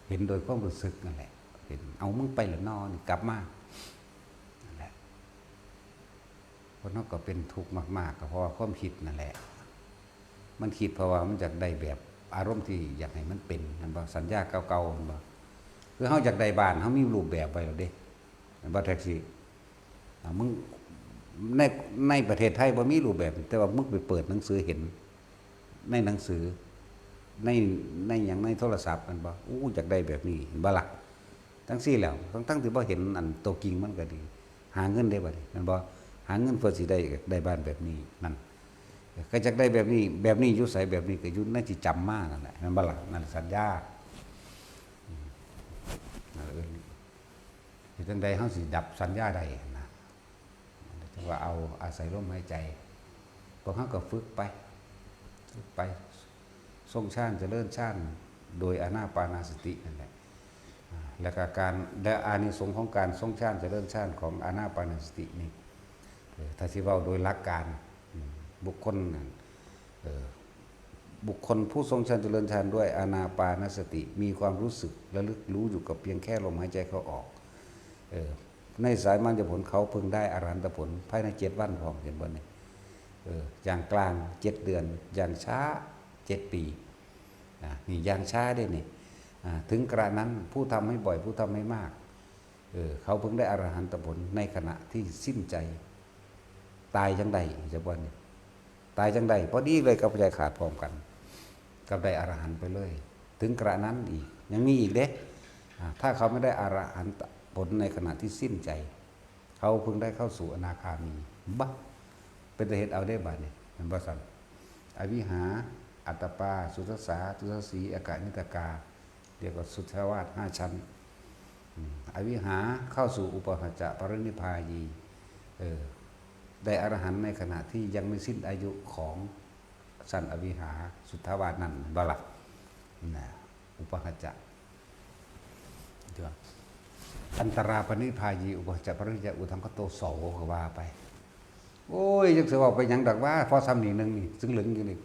A: เห็นโดยความรู้สึกนั่นแหละเห็นเอามึงไปแล้วนอนกลับมานั่นแหละเพราะนั่นก็เป็นทุกข์มากๆก็เพราะความคิดนั่นแหละมันคิดเพราะว่ามันอยากได้แบบอารมณ์ที่อยากให้มันเป็นนั่นบ่สัญญาเก่าๆนั่นบ่คือเฮาอยากได้บ้านเฮามีรูปแบบไว้แล้วเด้นั่นบ่แท็กซี่มึงในประเทศไทยบ่มีรูปแบบแต่ว่ามึงไปเปิดหนังสือเห็นในหนังสือในหยังในโทรศัพท์มันบ่อู้อยากได้แบบนี้เห็นบ่ล่ะทั้งซี่แล้วทั้งที่บ่เห็นอันตัวจริงมันก็ดีหาเงินได้บ่นี่มันบ่หาเงินเพื่อสิได้บ้านแบบนี้นั่นก็จักได้แบบนี้อยู่ไสแบบนี้ก็อยู่ในที่จำมานั่นแหละแม่นบ่ล่ะนั่นสัญญาจังใดเฮาสิดับสัญญาได้นะถือว่าเอาอาศัยลมหายใจพวกเฮาก็ฝึกไปทรงฌานเจริญฌานโดยอานาปานสตินั่นแหละแล้วก็การและอานิสงส์ของการทรงฌานเจริญฌานของอานาปานสตินี่ถ้าสิเว้าโดยหลักการบุคคลผู้ทรงฌานเจริญฌานด้วยอานาปานสติมีความรู้สึกระลึกรู้อยู่กับเพียงแค่ลมหายใจเข้าออกในสายมัญญผลเขาพึงได้อรหันตผลภายใน7 วันพร้อมเห็นบ่นี่อย่างกลาง7 เดือนอย่างช้า7 ปีนี่อย่างช้าได้นี่ถึงกระนั้นผู้ทำให้บ่อยผู้ทำให้มากเขาพึงได้อรหันตผลในขณะที่สิ้นใจตายจังใดจะบ่นี่ตายจังใดพอดีเลยกับใจขาดพร้อมกันกับได้อรหันต์ไปเลยถึงกระนั้นอีกยังมีอีกเด้ถ้าเขาไม่ได้อรหันตผลในขณะที่สิ้นใจเขาเพิ่งได้เข้าสู่อนาคามีบ้าเป็นเหตุเอาได้บาดนี่มันบ่สั่นอวิหาอัตตปาสุทัสสาทุสสีอากานิตกาเรียกว่าสุทธาวาส5 ชั้นอวิหาเข้าสู่อุปหัจจะปรินิพพายีได้อรหันต์ในขณะที่ยังไม่สิ้นอายุของสันอวิหาสุทธาวาสนั่นบ่ล่ะอุปหัจจะอันตราปนิพพายีอุปหัจจะปรินิพพาอุทังคโตโสก็ว่าไป โอ้ยจักสิเว้าไปหยังดอกว่าพอซ้ำนี่นึงนี่ซึ่งเหลึงอยู่นี่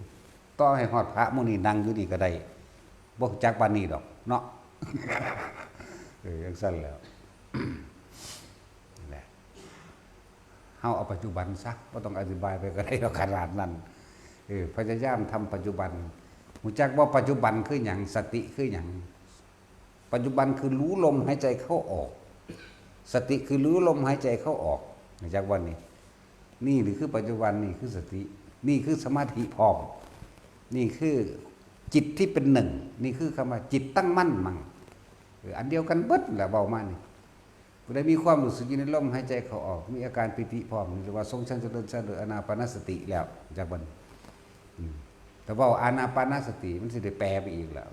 A: ต่อให้ฮอดพระหมู่นี่นั่งอยู่นี่ก็ได้บ่รู้จักปานนี้ดอกเนาะ จังซั่นแหล้ว นั่นแหละเฮาเอาปัจจุบันซะบ่ต้องอธิบายไปก็ได้ขนาดนั้นพยายามทำปัจจุบันรู้จักว่าปัจจุบันคือหยังสติคือหยังปัจจุบันคือรู้ลมหายใจเข้าออกสติคือรู้ลมหายใจเข้าออกรู้จักวันนี้นี่หรือคือปัจจุบันนี่คือสตินี่คือสมาธิพร้อมนี่คือจิตที่เป็นหนึ่งนี่คือคำว่าจิตตั้งมั่นมั่งอันเดียวกันเบิดแหละเบามานี่ผู้ใดมีความรู้สึกอยู่ในลมหายใจเข้าออกมีอาการปิติพร้อมหรือว่าทรงชั้นเจริญชั้นหรืออานาปานสติแล้วจากวันแต่ว่าอานาปานสติมันสิได้แปลไปอีกแล้ว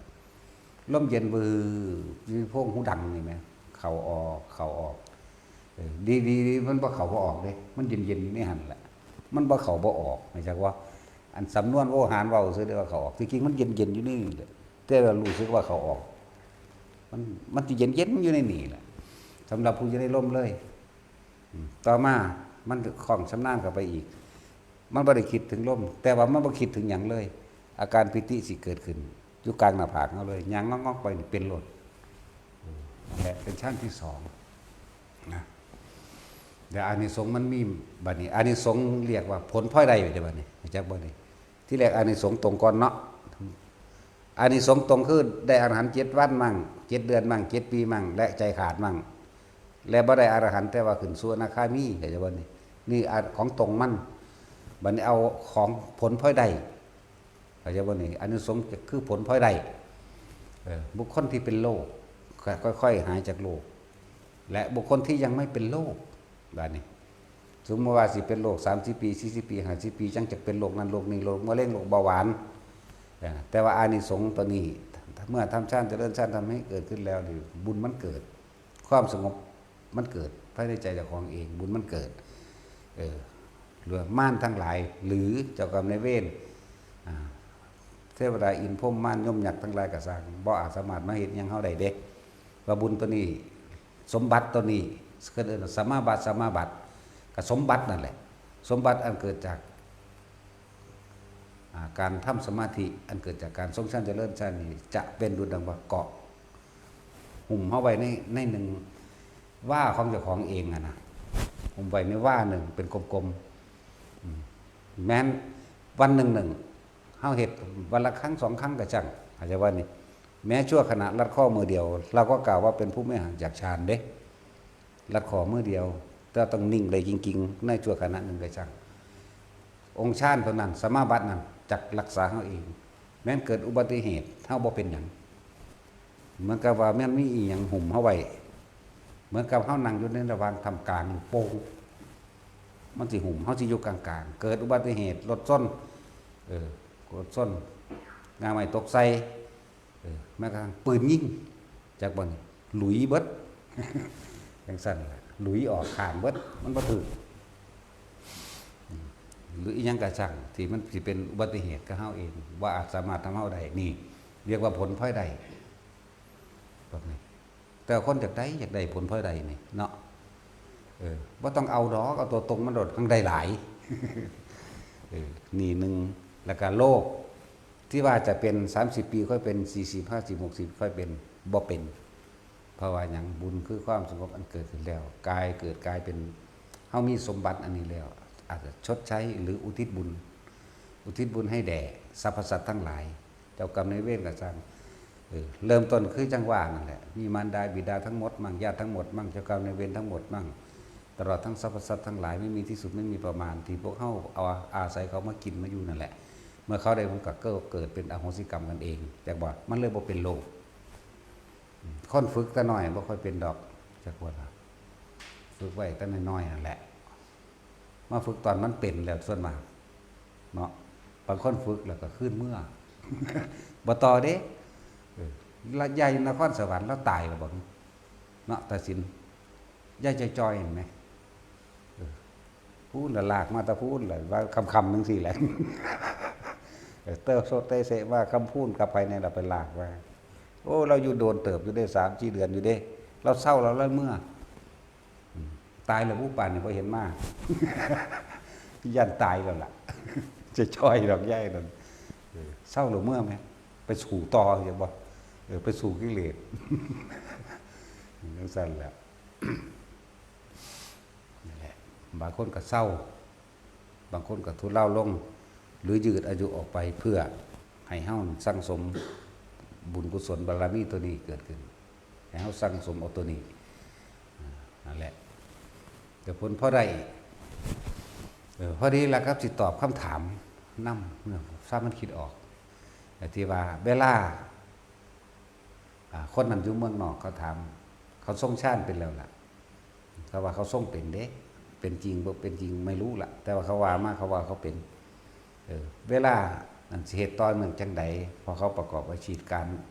A: ลมเย็นวือมีพวกหูดังนี่ไหมเข่าออกเข่าออกดีมันบ่เข่าบ่ออกเด้มันเย็นอยู่ในหันแหละมันบ่เข่าบ่ออกไม่ใช่ว่าอันสำนวนโอหารเว้าซื่อเด้อว่าเข่าออกจริงๆมันเย็นอยู่นี่แต่เรารู้สึกว่าเข่าออกมันสิเย็นอยู่ในนี่แหละสำหรับผู้จะได้ล่มเลยต่อมามันคล่องชำนาญเข้าไปอีกมันบ่ได้คิดถึงลมแต่ว่ามันบ่คิดถึงหยังเลย อาการปิติสิเกิดขึ้นอยู่กลางหน้าผากเฮาเลยย่างงอกๆไปนี่เป็นลมแหละเป็นชั้นที่2นะเดี๋ยวอานิสงส์มันมีบัดนี้อานิสงส์เรียกว่าผลพลอยได้อยู่เด้บัดนี้จักบ่นี่ที่แรกอานิสงส์ตรงก่อนเนาะอานิสงส์ตรงคือได้อรหันต์7วันมั่ง7เดือนมั่ง7ปีมั่งและใจขาดมั่งและบ่ได้อรหันต์แต่ว่าขึ้นสู่อนาคามีเข้าใจบ่นี่ของตรงมันบัดนี้เอาของผลพลอยได้เข้าใจบ่นี่อานิสงส์คือผลพลอยได้บุคคลที่เป็นโรคค่อยๆหายจากโรคและบุคคลที่ยังไม่เป็นโรคบัดนี้สมมุติว่าสิเป็นโรค30ปี40ปี50ปีจังจะเป็นโรคนั้นโรคนี้โรคมะเร็งโรคเบาหวานแต่ว่าอานิสงส์ตัวนี้เมื่อทำฌานเจริญฌานทำให้เกิดขึ้นแล้วนี่บุญมันเกิดความสงบมันเกิดภายในใจเจ้าของเองบุญมันเกิดหรือม่านทั้งหลายหรือเจ้ากรรมนายเวรเทวดาอินพรหมม่านย่อมหยักทั้งหลายก็สร้างบ่อาจสามารถมาเฮ็ดหยังเฮาได้เด้ว่าบุญตัวนี้สมบัติตัวนี้คือเรียกว่าสมาบัติก็สมบัตินั่นแหละสมบัติอันเกิดจากการทำสมาธิอันเกิดจากการทรงชั้นเจริญฌานนี้จะเป็นดุจดังว่าเกาะหุ่มเข้าไว้ในหนึ่งว่าของเจ้าของเองนะหุ่มไว้ในว่าหนึ่งเป็นกลมๆแม้นวันหนึ่งเฮาเฮ็ดวันละครั้ง2ครั้งก็จังอาจจะว่านี่แม้ชั่วขณะลัดข้อมือเดียวเราก็กล่าวว่าเป็นผู้ไม่ห่างจากฌานเด้ลัดข้อมือเดียวแต่ต้องนิ่งเลยจริงๆในชั่วขณะหนึ่งก็จังองค์ฌานตัวนั้นสมาบัตินั้นจักรักษาเฮาเองแม้นเกิดอุบัติเหตุเฮาบ่เป็นหยังเหมือนกับว่าแม่นมีอีหยังหุ่มเฮาไว้เหมือนกับเฮานั่งอยู่ในระหว่างทำกลางโป่งมันสิหุ่มเฮาสิอยู่กลางๆเกิดอุบัติเหตุรถชนรถชนงาไม้ตกใส่แม้กระทั่งปืนยิงจากบ่นี่หลุยเบิด จังซั่นล่ะหลุยออกข้างเบิดมันบ่ถึกหรืออีหยังกะช่างที่มันสิเป็นอุบัติเหตุกับเฮาเองว่าอาจสามารถทำเฮาได้นี่เรียกว่าผลพลอยได้แบบนี้แต่คนอยากได้ผลพลอยได้นี่เนาะบ่ต้องเอาดอกเอาตัวตรงมันโดดข้างได้หลาย นี่หนึ่งแล้วก็โลกที่ว่าจะเป็น30ปีค่อยเป็น40 50 60ค่อยเป็นบ่เป็นเพราะว่าหยังบุญคือความสงบอันเกิดขึ้นแล้วกายเกิดกายเป็นเฮามีสมบัติอันนี้แล้วอาจจะชดใช้หรืออุทิศบุญให้แด่สรรพสัตว์ทั้งหลายเจ้ากรรมนายเวรก็จังเริ่มต้นคือจังว่านั่นแหละมีมารดาบิดาทั้งหมดมั่งญาติทั้งหมดมั่งเจ้ากรรมนายเวรทั้งหมดมั่งตลอดทั้งสรรพสัตว์ทั้งหลายไม่มีที่สุดไม่มีประมาณที่พวกเฮาเอาอาศัยเขามากินมาอยู่นั่นแหละเมื่อเขาได้มันก็เกิดเป็นอโหสิกรรมกันเองจากบ่มันเลยบ่เป็นโลกคนฝึกแต่น้อยบ่ค่อยเป็นดอกจักว่าฝึกไว้แต่น้อยๆนั่นแหละมาฝึกตอนมันเป็นแล้วส่วนมากเนาะบางคนฝึกแล้วก็ขึ้นเมื่อ บ่ต่อเด้ละยายนครสวรรค์แล้วตายแล้วบ่เนาะตัดสินยายจอยๆเห็นไหมพูดละลากมาตะพูดเลยว่าคำจังซี่แหละ เตอโซเตเสว่าคำพูดกับไปในเราไปลากว่าโอ้เราอยู่โดนเติบอยู่ได้3-4 เดือนอยู่เด้เราเศร้าเราเมื่อตายแล้วผู้ป่านนี่พอเห็นมาก ยันตายแล้วล่ะ จะช่อยดอกใหญ่นั่นเศร้าหรือเมื่อไหมไปสู่ต่ออย่างบ่ไปสู่กิเลสนั่นสั่นแหละนี่แหละบางคนก็เศร้าบางคนก็ทุเลาลงหรือยืดอายุออกไปเพื่อให้เฮาสร้างสมบุญกุศลบารมีตัวนี้เกิดขึ้นให้เฮาสร้างสมเอาตัวนี้นั่นแหละแต่ผลพอได้พอดีแล้วครับสิตอบคำถามนำทราบมันคิดออกแต่ที่ว่าเวลาคนนั้นอยู่เมืองนอกเขาถามเขาทรงชาติเป็นแล้วล่ะเขาว่าเขาทรงเป็นเด้เป็นจริงบ่เป็นจริงไม่รู้ล่ะแต่ว่าเขาว่ามาเขาว่าเขาเป็นเวลานั่นสิเหตุตอนเมืองจังใดพอเขาประกอบอาชีพ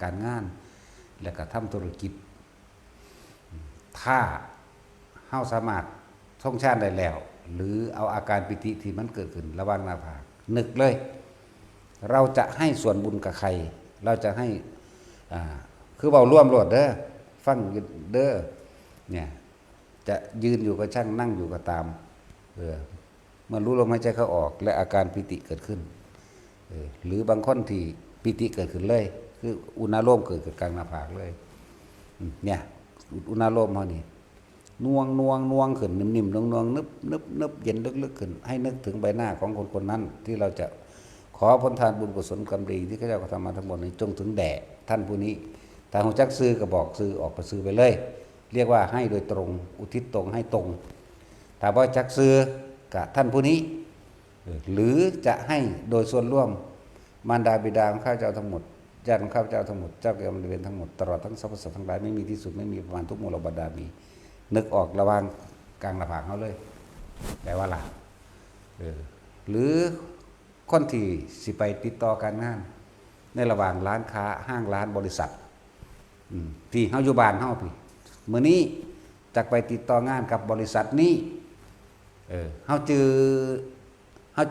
A: การงานแล้วก็ทำธุรกิจถ้าเฮาสามารถทรงชาติได้แล้วหรือเอาอาการปิติที่มันเกิดขึ้นระหว่างหน้าผากนึกเลยเราจะให้ส่วนบุญกับใครเราจะให้คือเบาร่วมโลดเด้อฟังเด้อเนี่ยจะยืนอยู่ก็ช่างนั่งอยู่ก็ตามเมื่อรู้ลมหายใจเข้าออกและอาการปิติเกิดขึ้นหรือบางคนที่ปิติเกิดขึ้นเลยคืออุณาโลมเกิดกลางหน้าผากเลยเนี่ยอุณาโลมเฮานี่นวงขึ้นนิ่มๆนวงนึบเย็นลึกๆขึ้นให้นึกถึงใบหน้าของคนนั้นที่เราจะขอผลทานบุญกุศลกรรมดีที่ข้าเจ้ากระทำมาทั้งหมดนี้จงถึงแด่ท่านผู้นี้ถ้าหูจักซื้อก็บอกซื้อออกไปซื้อไปเลยเรียกว่าให้โดยตรงอุทิศตรงให้ตรงถ้าว่าจักซื้อกับท่านผู้นี้หรือจะให้โดยส่วนร่วมมารดาบิดาของข้าเจ้าทั้งหมดญาติของข้าพเจ้าทั้งหมดเจ้ากรรมนายเวรทั้งหมดตลอดทั้งสรรพสัตว์ทั้งหลายไม่มีที่สุดไม่มีประมาณทุกมูลบรรดามีนึกออกระหว่างกลางหน้าผากเขาเลยแต่ว่าล่ะหรือคนที่สิไปติดต่อการงานในระหว่างร้านค้าห้างร้านบริษัทที่เฮาอยู่บ้านเฮาพี่มื้อนี้จักไปติดต่องานกับบริษัทนี้เฮา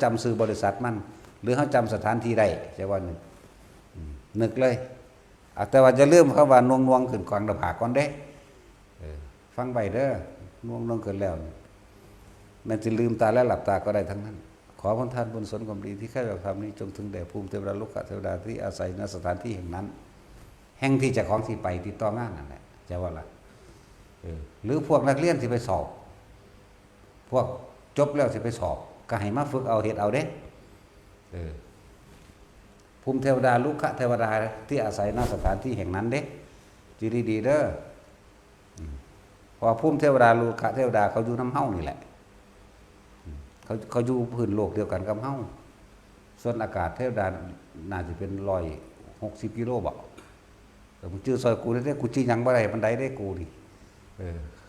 A: จำชื่อบริษัทมันหรือเฮาจำสถานที่ได้ใช่ว่านึกเลยแต่ว่าจะลืมคำว่านวงขึ้นกลางหน้าผากก่อนเด้ฟังไว้เด้อนวงเกินแล้วแม้จะลืมตาและหลับตาก็ได้ทั้งนั้นขอพระท่านบุญสนความดีที่ข้าพเจ้าทำนี้จงถึงแด่ภูมิเทวดาลูกเทวดาที่อาศัยณสถานที่แห่งนั้นแห่งที่เจ้าของที่ไปติดต่องานนั่นแหละจะว่าล่ะหรือพวกนักเรียนที่ไปสอบพวกจบแล้วที่ไปสอบก็ให้มาฝึกเอาเฮ็ดเอาเด้ภูมิเทวดาลูกเทวดาที่อาศัยณสถานที่แห่งนั้นเด้จีดีเด้อพอภูมิเทวดาลูกเทวดาเขาอยู่น้ำเฮ้านี่แหละเขาอยู่พื้นโลกเดียวกันกับเฮ้าส่วนอากาศเทวดาน่าจะเป็น160 กิโลบ่แต่มึงชื่อซอยกูได้กูชื่อยังบ่ได้มันได้ได้กูดิ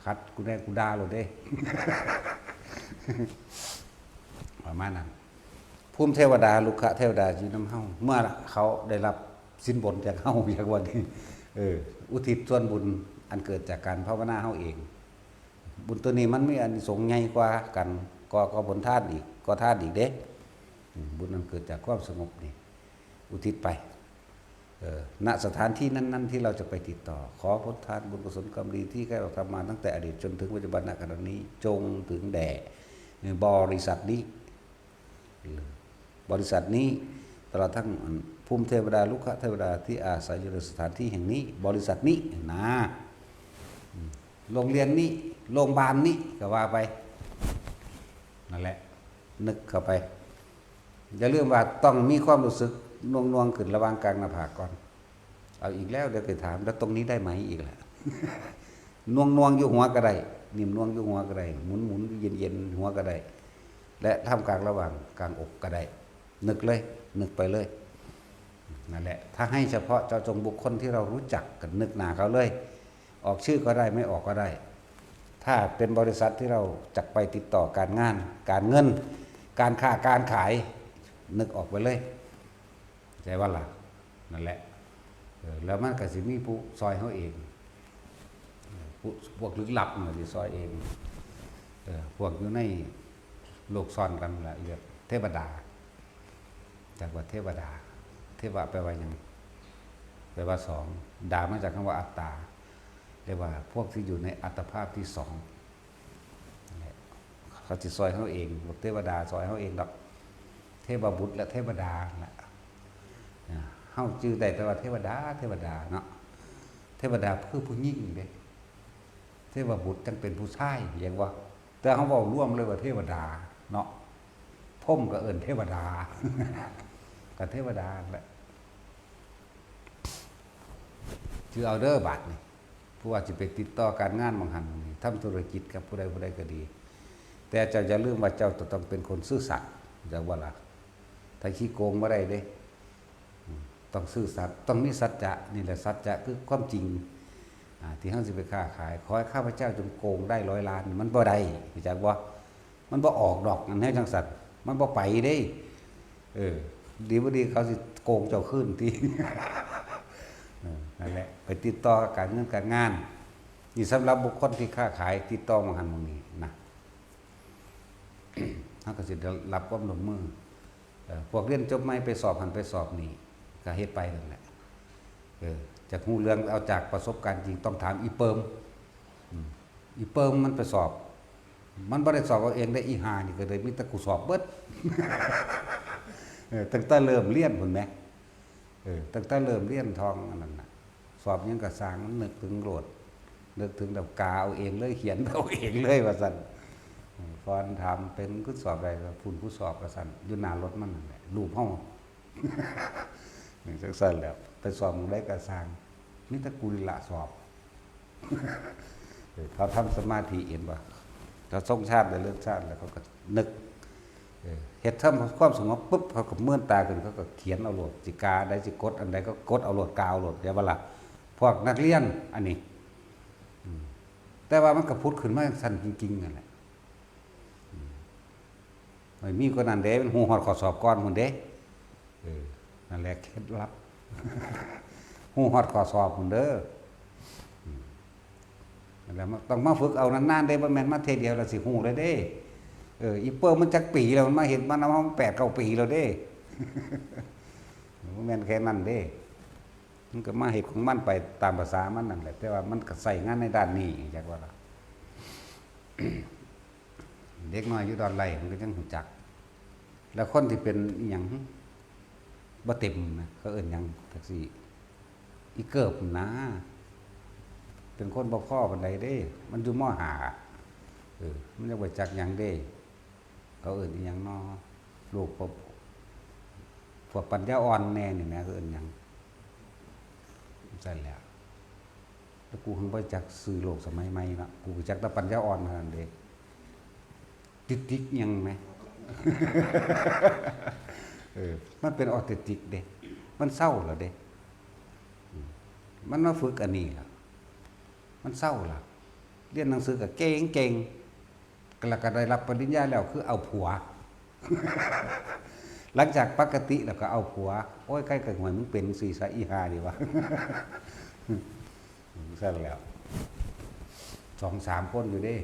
A: คัดกูได้กูด่าเลยเด้ ประมาณนั้นภูมิเทวดาลูกเทวดาอยู่น้ำเฮ้าเมื่อเขาได้รับสินบนจากเฮ้าอย่างวันนี้อุทิศส่วนบุญอันเกิดจากการภาวนาเฮ้าเองบุญตัวนี้มันมีอันสงใหญ่กว่ากันก็ผลทานอีกก็ทานอีกเด้บุญนั้นเกิดจากความสงบนี่อุทิศไปณสถานที่นั้นๆที่เราจะไปติดต่อขอผลทานบุญกุศลกรรมดีที่เราทำมาตั้งแต่อดีตจนถึงปัจจุบันณขณะนี้จงถึงแด่บริษัทนี้ตลอดทั้งภูมิเทวดาลูกเทวดาที่อาศัยอยู่ในสถานที่แห่งนี้บริษัทนี้นะโรงเรียนนี้โรงพยาบาลนี้ก็ว่าไปนั่นแหละนึกเข้าไปอย่าลืมว่าต้องมีความรู้สึกนวงขึ้นระหว่างกลางหน้าผากก่อนเอาอีกแล้วเดี๋ยวไปถามแล้วตรงนี้ได้ไหมอีกแหละ นวงอยู่หัวก็ได้นิ่มนวงอยู่หัวก็ได้หมุนเย็นหัวก็ได้และท่ามกลางระหว่างกลางอกก็ได้นึกเลยนึกไปเลยนั่นแหละถ้าให้เฉพาะเจ้าจงบุคคลที่เรารู้จักกันนึกหน้าเขาเลยออกชื่อก็ได้ไม่ออกก็ได้ถ้าเป็นบริษัทที่เราจักไปติดต่อการงานการเงินการค้าการขายนึกออกไปเลยใจว่าล่ะนั่นแหละแล้วมันก็สิมีผู้ซอยเขาเองพวกลึกลับเนี่ยสิซอยเองพวกอยู่ในโลกซ่อนกันแหละเรียกเทวดาจากว่าเทวดาเทวะแปลว่าอย่างแปลว่าสองดามาจากคำว่าอัตตาเรียกว่าพวกที่อยู่ในอัตภาพที่สอง เขาสิซอยเขาเองบ่เทวดาซอยเขาเองดอกเทพบุตรและเทวดาแหละเฮาชื่อได้แต่ว่าเทวดาเนาะเทวดาคือผู้หญิงเด้เทพบุตรจังเป็นผู้ชายอย่างว่าแต่เขาบอกร่วมเลยว่าเทวดาเนาะพ่มก็เอิ้นเทวดากับเทวดาแหละชื่อเอาเด้อบาดนี่ผู้ว่าจะไปติดต่อการงานบางหันนี่ทำธุรกิจกับผู้ใดก็ดีแต่เจ้าจะลืมว่าเจ้าต้องเป็นคนซื่อสัตย์จังว่าล่ะถ้าขี้โกงบ่ได้เด้ต้องซื่อสัตย์ต้องมีสัจจะนี่แหละสัจจะคือความจริงที่เฮาสิไปค้าขายขอให้ข้าพเจ้าจงโกงได้100 ล้านมันบ่ได้เข้าใจบ่มันบ่ออกดอกอันให้จังสัตว์มันบ่ไปเด้ดีบ่ดีเขาสิโกงเจ้าคืนตินั่นแหละไปติดต่อการเงินการงานนี่สำหรับบุคคลที่ค้าขายติดต่อมาหันมองนี้นะเฮาก็สิได้รับความร่วมมือพวกเรียนจบใหม่ไปสอบหันไปสอบนี่ก็เฮ็ดไปนั่นแหละจากฮู้เรื่องเอาจากประสบการณ์จริงต้องถามอีเปิมมันไปสอบมันบ่ได้สอบเอาเองได้อีห่านี่ก็เลยมีแต่กูสอบเบิดตั้งแต่เริ่มเรียนพุ่นแหมตั้งแต่เริ่มเรียนทองอันนั้นน่ะสอบยังก็สร้างนึกถึงโลดนึกถึงแบบกาเอาเองเลยเขียนเอาเองเลยว่าซั่นก่อนทำเป็นคือสอบได้ก็พุ่นผู้สอบว่าซั่นอยู่หน้ารถมันนั่นแหละรูปเฮานี่จังซั่นแล้วไปสอบหมู่ใดก็สร้างมีแต่กูนี่ล่ะสอบเขาทำสมาธิเห็นบ่เขาทรงชาติได้เรื่องชาติแล้วเขาก็นึกเฮ็ดทำความสงบปุ๊บเขาก็เมื่อนตาขึ้นเขาก็เขียนเอาโหลดสิกาได้สิกดอันใดก็กดเอาโหลดกาวโหลดอย่าว่าล่ะพวกนักเรียนอันนี้แต่ว่ามันก็พุทธขึ้นมาสั่นจริงๆนั่นแหละไม่มีคนนั้นเด้เป็นหูฮอดข้อสอบก่อนพุ่นเด้นั่นแหละเคล็ดลับหูฮอดข้อสอบพุ่นเด้อนั่นแหละต้องมาฝึกเอานานๆได้บ่แม่นมาเทเดียวแล้วสิฮู้เลยเด้อีเปิ้ลมันจักปีแล้วมันมาเห็นมันเอา8-9 ปีแล้วเด้บ่แม่นแค่นั้นเด้มันก็มาเฮ็ดของมันไปตามภาษามันนั่นแหละแต่ว่ามันก็ใส่งานในด้านนี้จักว่าล่ะ เด็กน้อยอยู่ดอนไร่มันก็จังรู้จักแล้วคนที่เป็นอีหยังบ่เต็มนะเขาเอิ้นหยังจักซี่อีเกิบนะเป็นคนบ่พอปานใดเด้มันอยู่ม.5มันจะไปจักหยังเด้เขาเอิ้นอีหยังเนาะลูกพวกปัญญาอ่อนแน่นี่แหมเขาเอิ้นหยังซั่นแหละแล้วกูเพิ่งบ่จักชื่อโลกสมัยใหม่เนาะกูจักแต่ปัญญาอ่อนเท่านั้นเด้ติ๊กๆหยังแหม มันเป็นออทิสติกเด้มันเศร้าเหรอเด้มันมาฝึกอันนี้ล่ะมันเศร้าล่ะเรียนหนังสือก็เก่งแล้วก็ได้รับปริญญาแล้วคือเอาผัว หลังจากปกติแล้วก็เอาผัวโอ้ยใกล้กับหวยมึงเป็นสีสะอีหาดีวะ ใช่แล้ว 2-3 คนอยู่เด้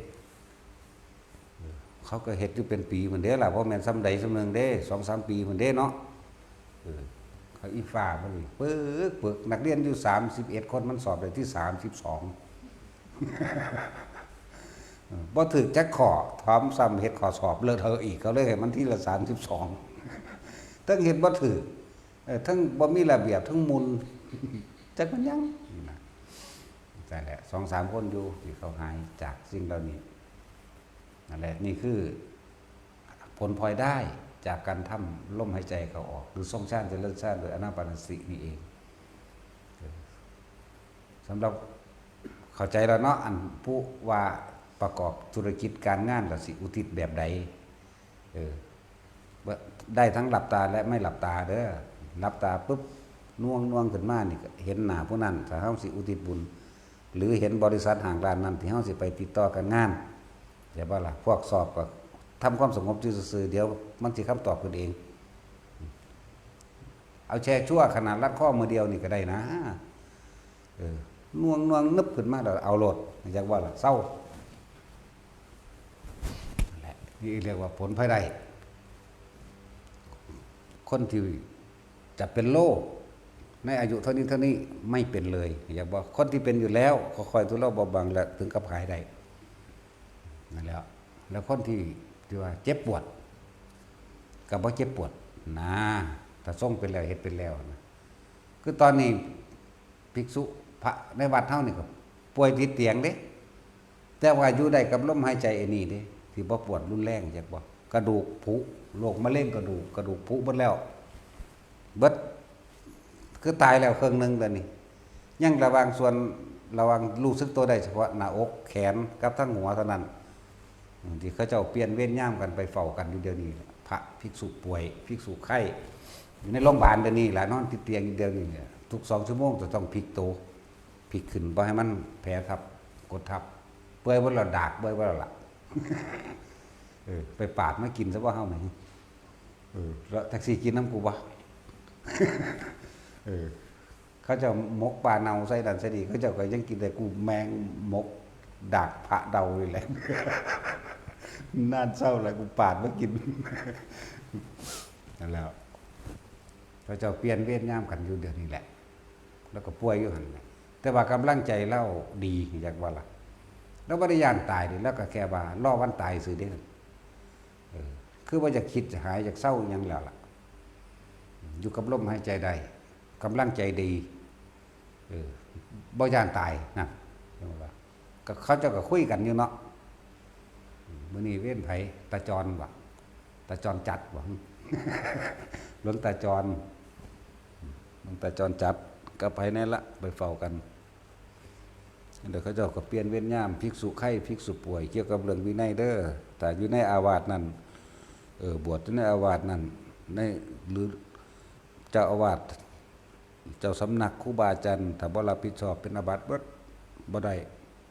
A: เขาก็เฮ็ดอยู่เป็นปีเหมือนเด้ล่ะเพราะแม่นซ้ำใดซ้ำหนึ่งเด้ 2-3 ปีเหมือนเด้เนาะเขาอีฟ้าบ่นี่ปึกนักเรียนอยู่31 คนมันสอบได้ที่32บ่ถึกจักข้อถามซ้ำเฮ็ดข้อสอบเลอะเทอะอีกเขาเลยให้มันที่ละ32ทั้งเฮ็ดบ่ถึกทั้งบ่มีระเบียบทั้งมุนจักมันยังแต่แหละ 2-3 คนอยู่ที่เขาหายจากสิ่งเหล่านี้นั่นแหละนี่คือผลพลอยได้จากการทำลมหายใจเขาออกหรือทรงชาติเจริญชาติโดยอานาปานสตินี่เองสำหรับเข้าใจแล้วเนาะอันผู้ว่าประกอบธุรกิจการงานก็สิอุทิศแบบใดได้ทั้งหลับตาและไม่หลับตาเด้อหลับตาปุ๊บน่วงขึ้นมานี่ก็เห็นหน้าผู้นั้นถ้าเฮาสิอุทิศบุญหรือเห็นบริษัทห่างร้านนั้นที่เฮาสิไปติดต่อกันงานเดี๋ยวบ่ล่ะพวกสอบก็ทำความสงบซื่อๆเดี๋ยวมันสิคำตอบขึ้นเองเอาแช่ชั่วขนาดรัดข้อมือเดียวนี่ก็ได้นะน่วงนึบขึ้นมาแล้วเอาโลดอยากว่าล่ะเศร้านั่นแหละนี่เรียกว่าผลภายได้คนที่จะเป็นโรคในอายุเท่านี้ไม่เป็นเลยอยากบอกคนที่เป็นอยู่แล้วค่อยๆทุเลาเบาบางแล้วถึงกับหายได้นั่นแหละแล้วคนที่ ที่ว่าเจ็บปวดกับบ่เจ็บปวดนะถ้าทรงเป็นแล้วเฮ็ดเป็นแล้วนะคือตอนนี้ภิกษุพระในวัดเฮานี่ก็ป่วยติดเตียงเด้แต่ว่าอยู่ได้กับลมหายใจไอ้นี่เด้ที่บ่ปวดรุนแรงจักบ่กระดูกผุโรคมะเร็งกระดูกผุเบิดแล้วเบิดคือตายแล้วครึ่งนึงแล้วนี่ยังระวังส่วนระวังรู้สึกตัวได้เฉพาะหน้าอกแขนกับทั้งหัวเท่านั้นที่เขาเจ้าเปลี่ยนเวรยามกันไปเฝ้ากันอยู่เดี๋ยวนี้พระภิกษุป่วยภิกษุไข้อยู่ในโรงพยาบาลเดี๋ยวนี้ล่ะนอนติดเตียงอยู่เดี๋ยวนี้ทุก2 ชั่วโมงจะต้องพลิกโตพลิกขึ้นบ่ให้มันแผลทับกดทับเปื่อยบ่ละดากเปื่อยบ่ละไปปาดมากินซะว่าเฮาไหนแล้วแท็กซี่กินน้ำกูบ่เขาจะมกปลาเนาใส่ดันใส่ดีเขาเจ้าก็ยังกินแต่กูแมงมกดากพระเดาเลยแหละน่าเศร้าเลยกูปาดมากินนั่นแล้วเขาเจ้าเปลี่ยนเวรยามกันอยู่เดี๋ยวนี้แหละแล้วก็ป่วยอยู่หั่นแหละแต่ว่ากำลังใจเล่าดีอยากว่าล่ะแล้วบ่ได้ย่านตายดิแล้วก็แค่ว่ารอวันตายซื่อเด้คือว่าจะคิดจะหายอยากเศร้าหยังแล้วล่ะอยู่กับลมหายใจได้กำลังใจดีบ่ย่านตายนะก็เขาเจ้าก็คุยกันอยู่เนาะมื้อนี้เว้นไผตาจรบ่ตาจรจัดบ่หลวงตาจรจัดก็ไปนั่นละไปเฝ้ากันเดี๋ยวเขาเจ้าก็เปลี่ยนเวรยามภิกษุไข้ภิกษุป่วยเกี่ยวกับเรื่องวินัยเด้อแต่อยู่ในอาวาสนั้นบวชอยู่ในอาวาสนั้นในหรือเจ้าอาวาสเจ้าสำนักครูบาอาจารย์ถ้าบ่รับผิดชอบเป็นอาบัติบ่ได้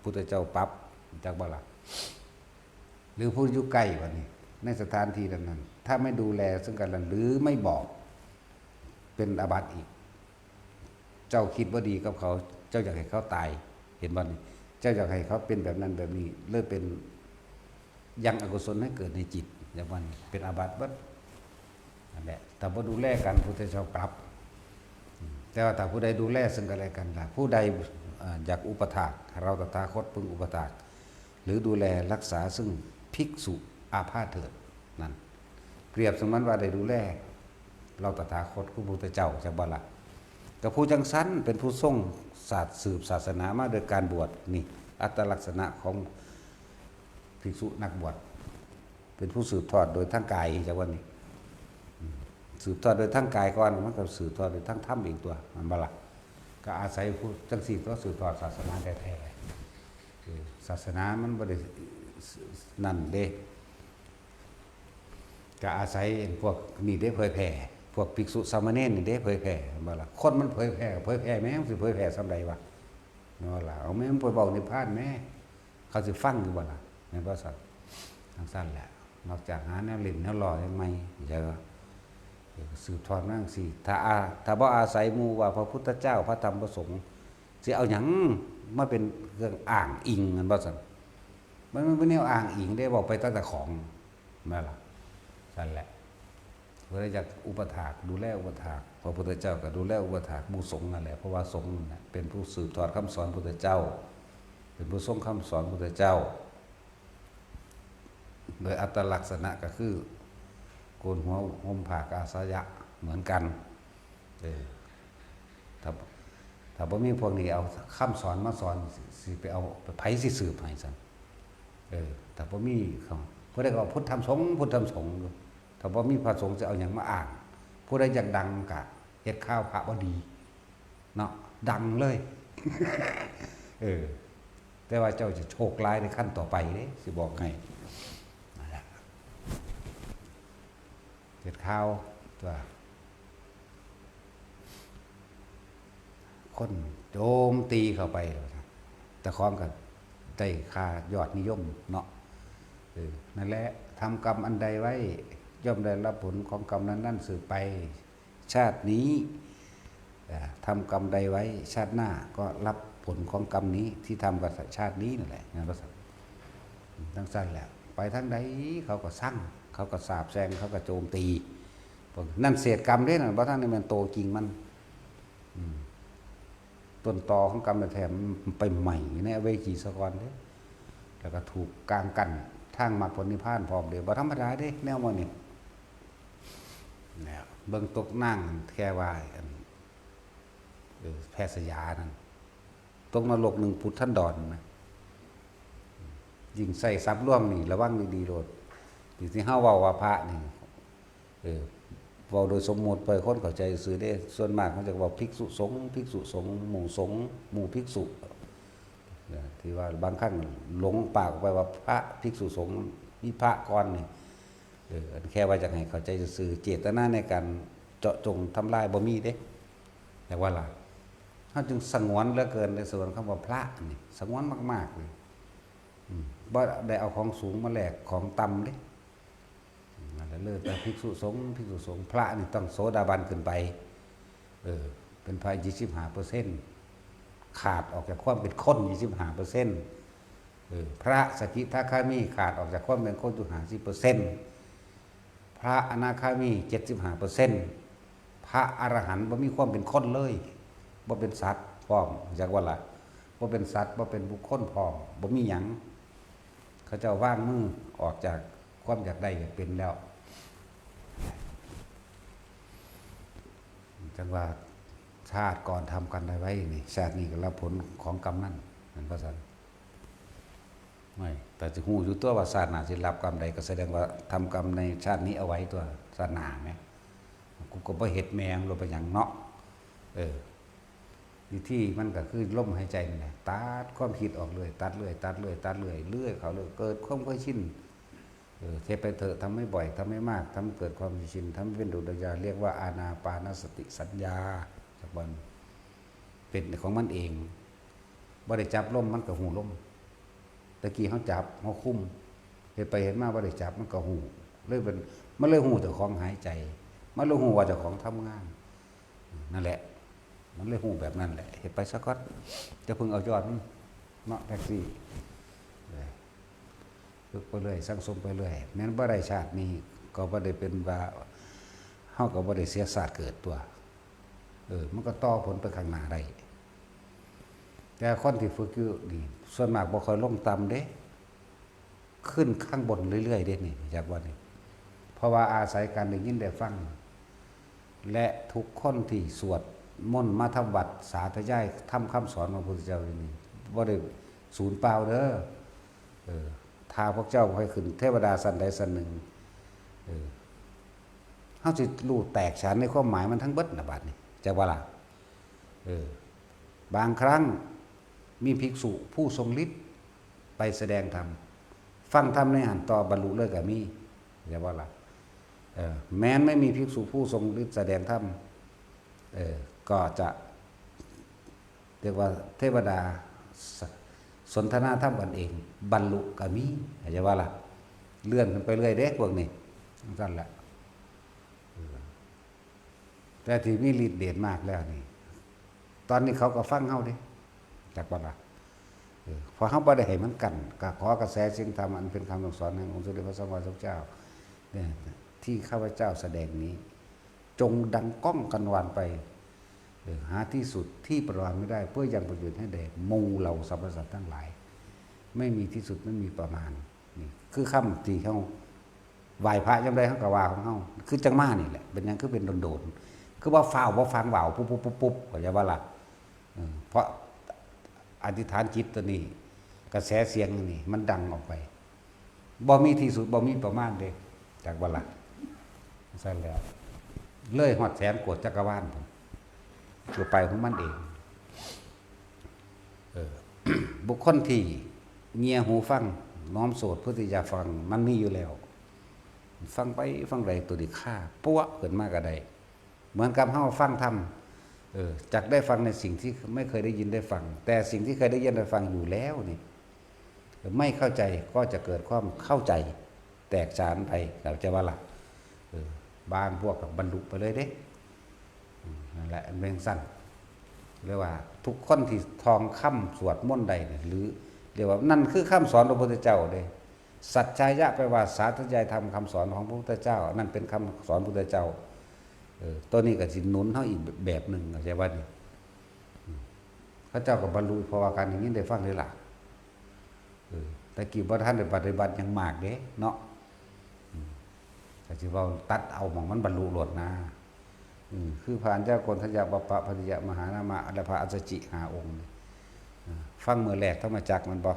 A: พุทธเจ้าปรับจักบ่ล่ะหรือผู้อยู่ใกล้กว่านี้ในสถานที่นั้นถ้าไม่ดูแลซึ่งกันและกันหรือไม่บอกเป็นอาบัติอีกเจ้าคิดว่าดีกับเขาเจ้าอยากให้เขาตายเห็นบ่นี่เจ้าอยากให้เขาเป็นแบบนั้นแบบนี้เลิกเป็นยังอกุศลให้เกิดในจิตอย่างว่านี้เป็นอาบัติเบิดนั่นแหละแต่บ่ดูแลกันพุทธเจ้าปรับแต่ว่าถ้าผู้ใดดูแลซึ่งกันและกันล่ะผู้ใดอยากอุปถากเราตถาคตพึงอุปถากหรือดูแลรักษาซึ่งภิกษุอาพาธเถิดนั่นเปรียบสมมันว่าได้ดูแลเราตถาคตคือพระพุทธเจ้าจักบ่ล่ะก็ผู้จังสันเป็นผู้ทรงศาสตร์สืบศาสนามาโดยการบวชนี่อัตลักษณะของภิกษุนักบวชเป็นผู้สืบทอดโดยทางกายจักว่านี่สืบทอดโดยทางกายก่อนมันก็สืบทอดโดยทางธรรมอีกตัวมันบ่ล่ะก็อาศัยผู้จังสี่ตัวสืบทอดศาสนาแท้ๆศาสนามันบ่ได้นั่นเด้ก็อาศัยพวกนี่ได้เผยแผ่พวกภิกษุสามเณรนี่ได้เผยแผ่บ่ล่ะคนมันเผยแผ่แม่มันสิเผยแผ่ส่ำใดวะเนาะล่ะเอาแม่มันไปเว้านิพพานแม่เขาสิฟังอยู่บ่ล่ะแม่นบ่ซั่นจังซั่นแหละนอกจากหาแนวเล่นแนวหล่อยังใหม่จะสืบทอดมาจังซี่ถ้าบ่อาศัยหมู่ว่าพระพุทธเจ้าพระธรรมพระสงฆ์สิเอาหยังมาเป็นเครื่องอ้างอิงนั่นบ่ซั่นมันเป็นแนวอ้างอิงได้บอกไปตั้งแต่ของแม่นล่ะนั่นแหละเพื่อจะอุปถากดูแลอุปถากพระพุทธเจ้าก็ดูแลอุปถากหมู่สงฆ์นั่นแหละเพราะว่าสงฆ์น่ะเป็นผู้สืบทอดคำสอนพระพุทธเจ้าเป็นผู้ทรงคำสอนพระพุทธเจ้าโดยอัตลักษณะก็คือโกนหัวห่มผ้ากาสายะเหมือนกันถ้าบ่มีพวกนี้เอาคำสอนมาสอนสิไปเอาไผสิสืบให้ซั่นถ้าบ่มีเขาผู้ใดก็พุทธธรรมสงฆ์ถ้าบ่มีพระสงฆ์จะเอาหยังมาอ้างผู้ใดอยากดังก็เฮ็ดข้าวพระบ่ดีเนาะดังเลย แต่ว่าเจ้าจะโชคร้ายในขั้นต่อไปเด้สิบอกให้นั่นแหละเฮ็ดข้าวตัวคนโจมตีเข้าไปแต่ของก็ได้ค่ายอดนิยมเนาะนั่นแหละทำกรรมอันใดไว้ย่อมได้รับผลของกรรมนั้นสืบไปชาตินี้ทำกรรมใดไว้ชาติหน้าก็รับผลของกรรมนี้ที่ทำกับชาตินี้นั่นแหละนั่นก็ทั้งสั้นแหละไปทั้งใดเขาก็สั่งเขาก็สาบแช่งเขาก็โจมตีนั่นเศษกรรมเด้นั่นเพราะทั้งนี้มันโตจริงมันต้นตอของกรรมแท้ๆมันไปใหม่ในเวจีสกรเด้แล้วก็ถูกกางกัน ทางมรรคผลนิพพานพร้อมเด้บ่ธรรมดาเด้แนวมื้อนี้แล้วเบิ่งตกนั่งแค่ว่าอันแพทย์สยานั่นตกนรก1พุทธันดรนะยิ่งใส่ทรัพย์ร่วมนี่ระวังดีๆโลดที่เฮาเว้าว่าพระนี่เว้าโดยสมมุติไปคนเข้าใจซื่อเด้ส่วนมากเขาจะเว้าภิกษุสงฆ์ภิกษุสงฆ์หมู่สงฆ์หมู่ภิกษุที่ว่าบางครั้งหลงปากไปว่าพระภิกษุสงฆ์มีพระก่อนนี่แค่ว่าจะให้เข้าใจซื่อเจตนาในการเจาะจงทำลายบ่มีเด้แต่ว่าล่ะเฮาจึงสงวนเหลือเกินในส่วนคำว่าพระนี่สงวนมากๆเลยบ่ได้เอาของสูงมาแลกของต่ำเด้นั่นแหละเลยแต่ภิกษุสงฆ์พระนี่ต้องโสดาบันขึ้นไปเป็นพระ25%ขาดออกจากความเป็นคน 25%พระสกิทาคามีขาดออกจากความเป็นคนอยู่50%พระอนาคามี 75%พระอรหันต์บ่มีความเป็นคนเลยบ่เป็นสัตว์พร้อมจากว่าล่ะบ่เป็นสัตว์บ่เป็นบุคคลพร้อมบ่มีหยังเขาเจ้าว่างมือออกจากความอยากได้อยากเป็นแล้วจังว่าชาติก่อนทำกันได้ไว้นี่ชาตินี้ก็รับผลของกรรมนั่นนั่นว่าซั่นไม่แต่จะฮู้อยู่ตัวว่าชาติหน้าสิรับกรรมใดก็แสดงว่าทำกรรมในชาตินี้เอาไว้ตัวชาติหน้าแหมกูก็บ่เฮ็ดแม่งลงไปหยังเนาะวิธีมันก็คือลมหายใจนี่แหละตัดความคิดออกเลยตัดเรื่อยเรื่อยเขาเลยเกิดความเคยชินเทไปเถอะทำไม่บ่อยทำไม่มากทำเกิดความชินทำเป็นดุจยาเรียกว่าอานาปานสติสัญญาจากวันเป็นของมันเองบ่ได้จับลมมันก็หูลมตะกี้เขาจับเขาคุ้มเห็นไปเห็นมาบ่ได้จับมันก็หูเลยเป็นมันเลยหูเจ้าของหายใจมันเลยหูว่าเจ้าของทำงานนั่นแหละมันเลยหูแบบนั้นแหละเห็นไปสักก้อนจะพึงเอายอดเนาะแท็กซี่ฝึกไปเรื่อยสังสมไปเรื่อยแม้นบ่ได้ชาตินี้ก็บ่ได้เป็นว่าเฮาก็บ่ได้เสียศาสตร์เกิดตัวมันก็ต่อผลไปข้างหน้าได้แต่คนที่ฝึกอยู่นี่ส่วนมากบ่ค่อยลงต่ำเด้ขึ้นข้างบนเรื่อยๆเด้นี่จากว่านี่เพราะว่าอาศัยการได้ยินได้ฟังและทุกคนที่สวดมนต์มาทำวัดสาธยายทำคำสอนของพระพุทธเจ้านี่บ่ได้สูญเปล่าเด้อถ้าพวกเจ้าค่อยขึ้นเทวดาสันใดสันหนึ่งเฮาสิรู้แตกฉานในความหมายมันทั้งเบิดน่ะบัดนี้จักว่าล่ะบางครั้งมีภิกษุผู้ทรงฤทธิ์ไปแสดงธรรมฟังธรรมในหันต่อบรรลุเลยก็มีจักว่าล่ะแม้นไม่มีภิกษุผู้ทรงฤทธิ์แสดงธรรมก็จะเรียกว่าเทวดาสนทนาธรรมกันเองบรรลุก็มีจะว่าล่ะเลื่อนกันไปเรื่อยเด้พวกนี้นั่นแหละแต่ที่มีฤทธิ์เดชมากแล้วนี่ตอนนี้เขาก็ฟังเฮาเด้จากว่าล่ะพอเฮาบ่ได้ให้มันกันก็ขอกระแสสิ่งธรรมอันเป็นคำสอนขององค์สมเด็จพระสัมมาสัมพุทธเจ้าเนี่ยที่ข้าพเจ้าแสดงนี้จงดังก้องกันวานไปหาที่สุดที่ประมาณไม่ได้เพื่อยังประโยชน์ให้แด่หมู่เหล่าสรรพสัตว์ทั้งหลายไม่มีที่สุดไม่มีประมาณนี่คือคำที่เขาไหว้พระยังได้เขากว่าของเขาคือจังมานี่แหละเป็นยังคือเป็นโดนๆคือว่าฟ้าวว่าฟังว่าวปุ๊บก็จะว่าล่ะเพราะอธิษฐานจิตตัวนี้กระแสเสียงนี่มันดังออกไปบ่มีที่สุดบ่มีประมาณเด้จากว่าล่ะใช่แล้วเลยหอดแสนโกฏจักรวาลตัวไปของมันเองบุคคลที่เงียหูฟังน้อมโสดเพื่อที่จะฟังมันมีอยู่แล้วฟังไปฟังไรตัวดีค่าปั้วเกิดมากกระไดเหมือนกับเฮาฟังธรรมจักได้ฟังในสิ่งที่ไม่เคยได้ยินได้ฟังแต่สิ่งที่เคยได้ยินได้ฟังอยู่แล้วนี่ไม่เข้าใจก็จะเกิดความเข้าใจแตกฉานไปเราจะว่าล่ะบางพวกกับบรรลุไปเลยเด้นั่นแหละเรื่องสั้นเรียกว่าทุกคนที่ทองคำสวดมนต์ใดหรือเรียกว่านั่นคือคำสอนของพระพุทธเจ้าเลยสัจจายะแปลว่าสาธยายธรรมคำสอนของพระพุทธเจ้านั่นเป็นคำสอนพระพุทธเจ้าตัวนี้ก็สิหนุนเท่าอีกแบบหนึ่งใช่ว่านี่พระเจ้ากับบรรลุเพราะว่าการอย่างนี้ได้ฟังเลยล่ะ แต่กี่บ่ทันได้ปฏิบัติยังมากเด้เนาะแต่สิเว้าตัดเอาหม่องมันบรรลุโลดนะคือพระอัญญากณฑัญญาปปะพัทธิยะมหานามะและพระอัสสจิ5 องค์ฟังมื้อแรกธรรมจักรมันบ่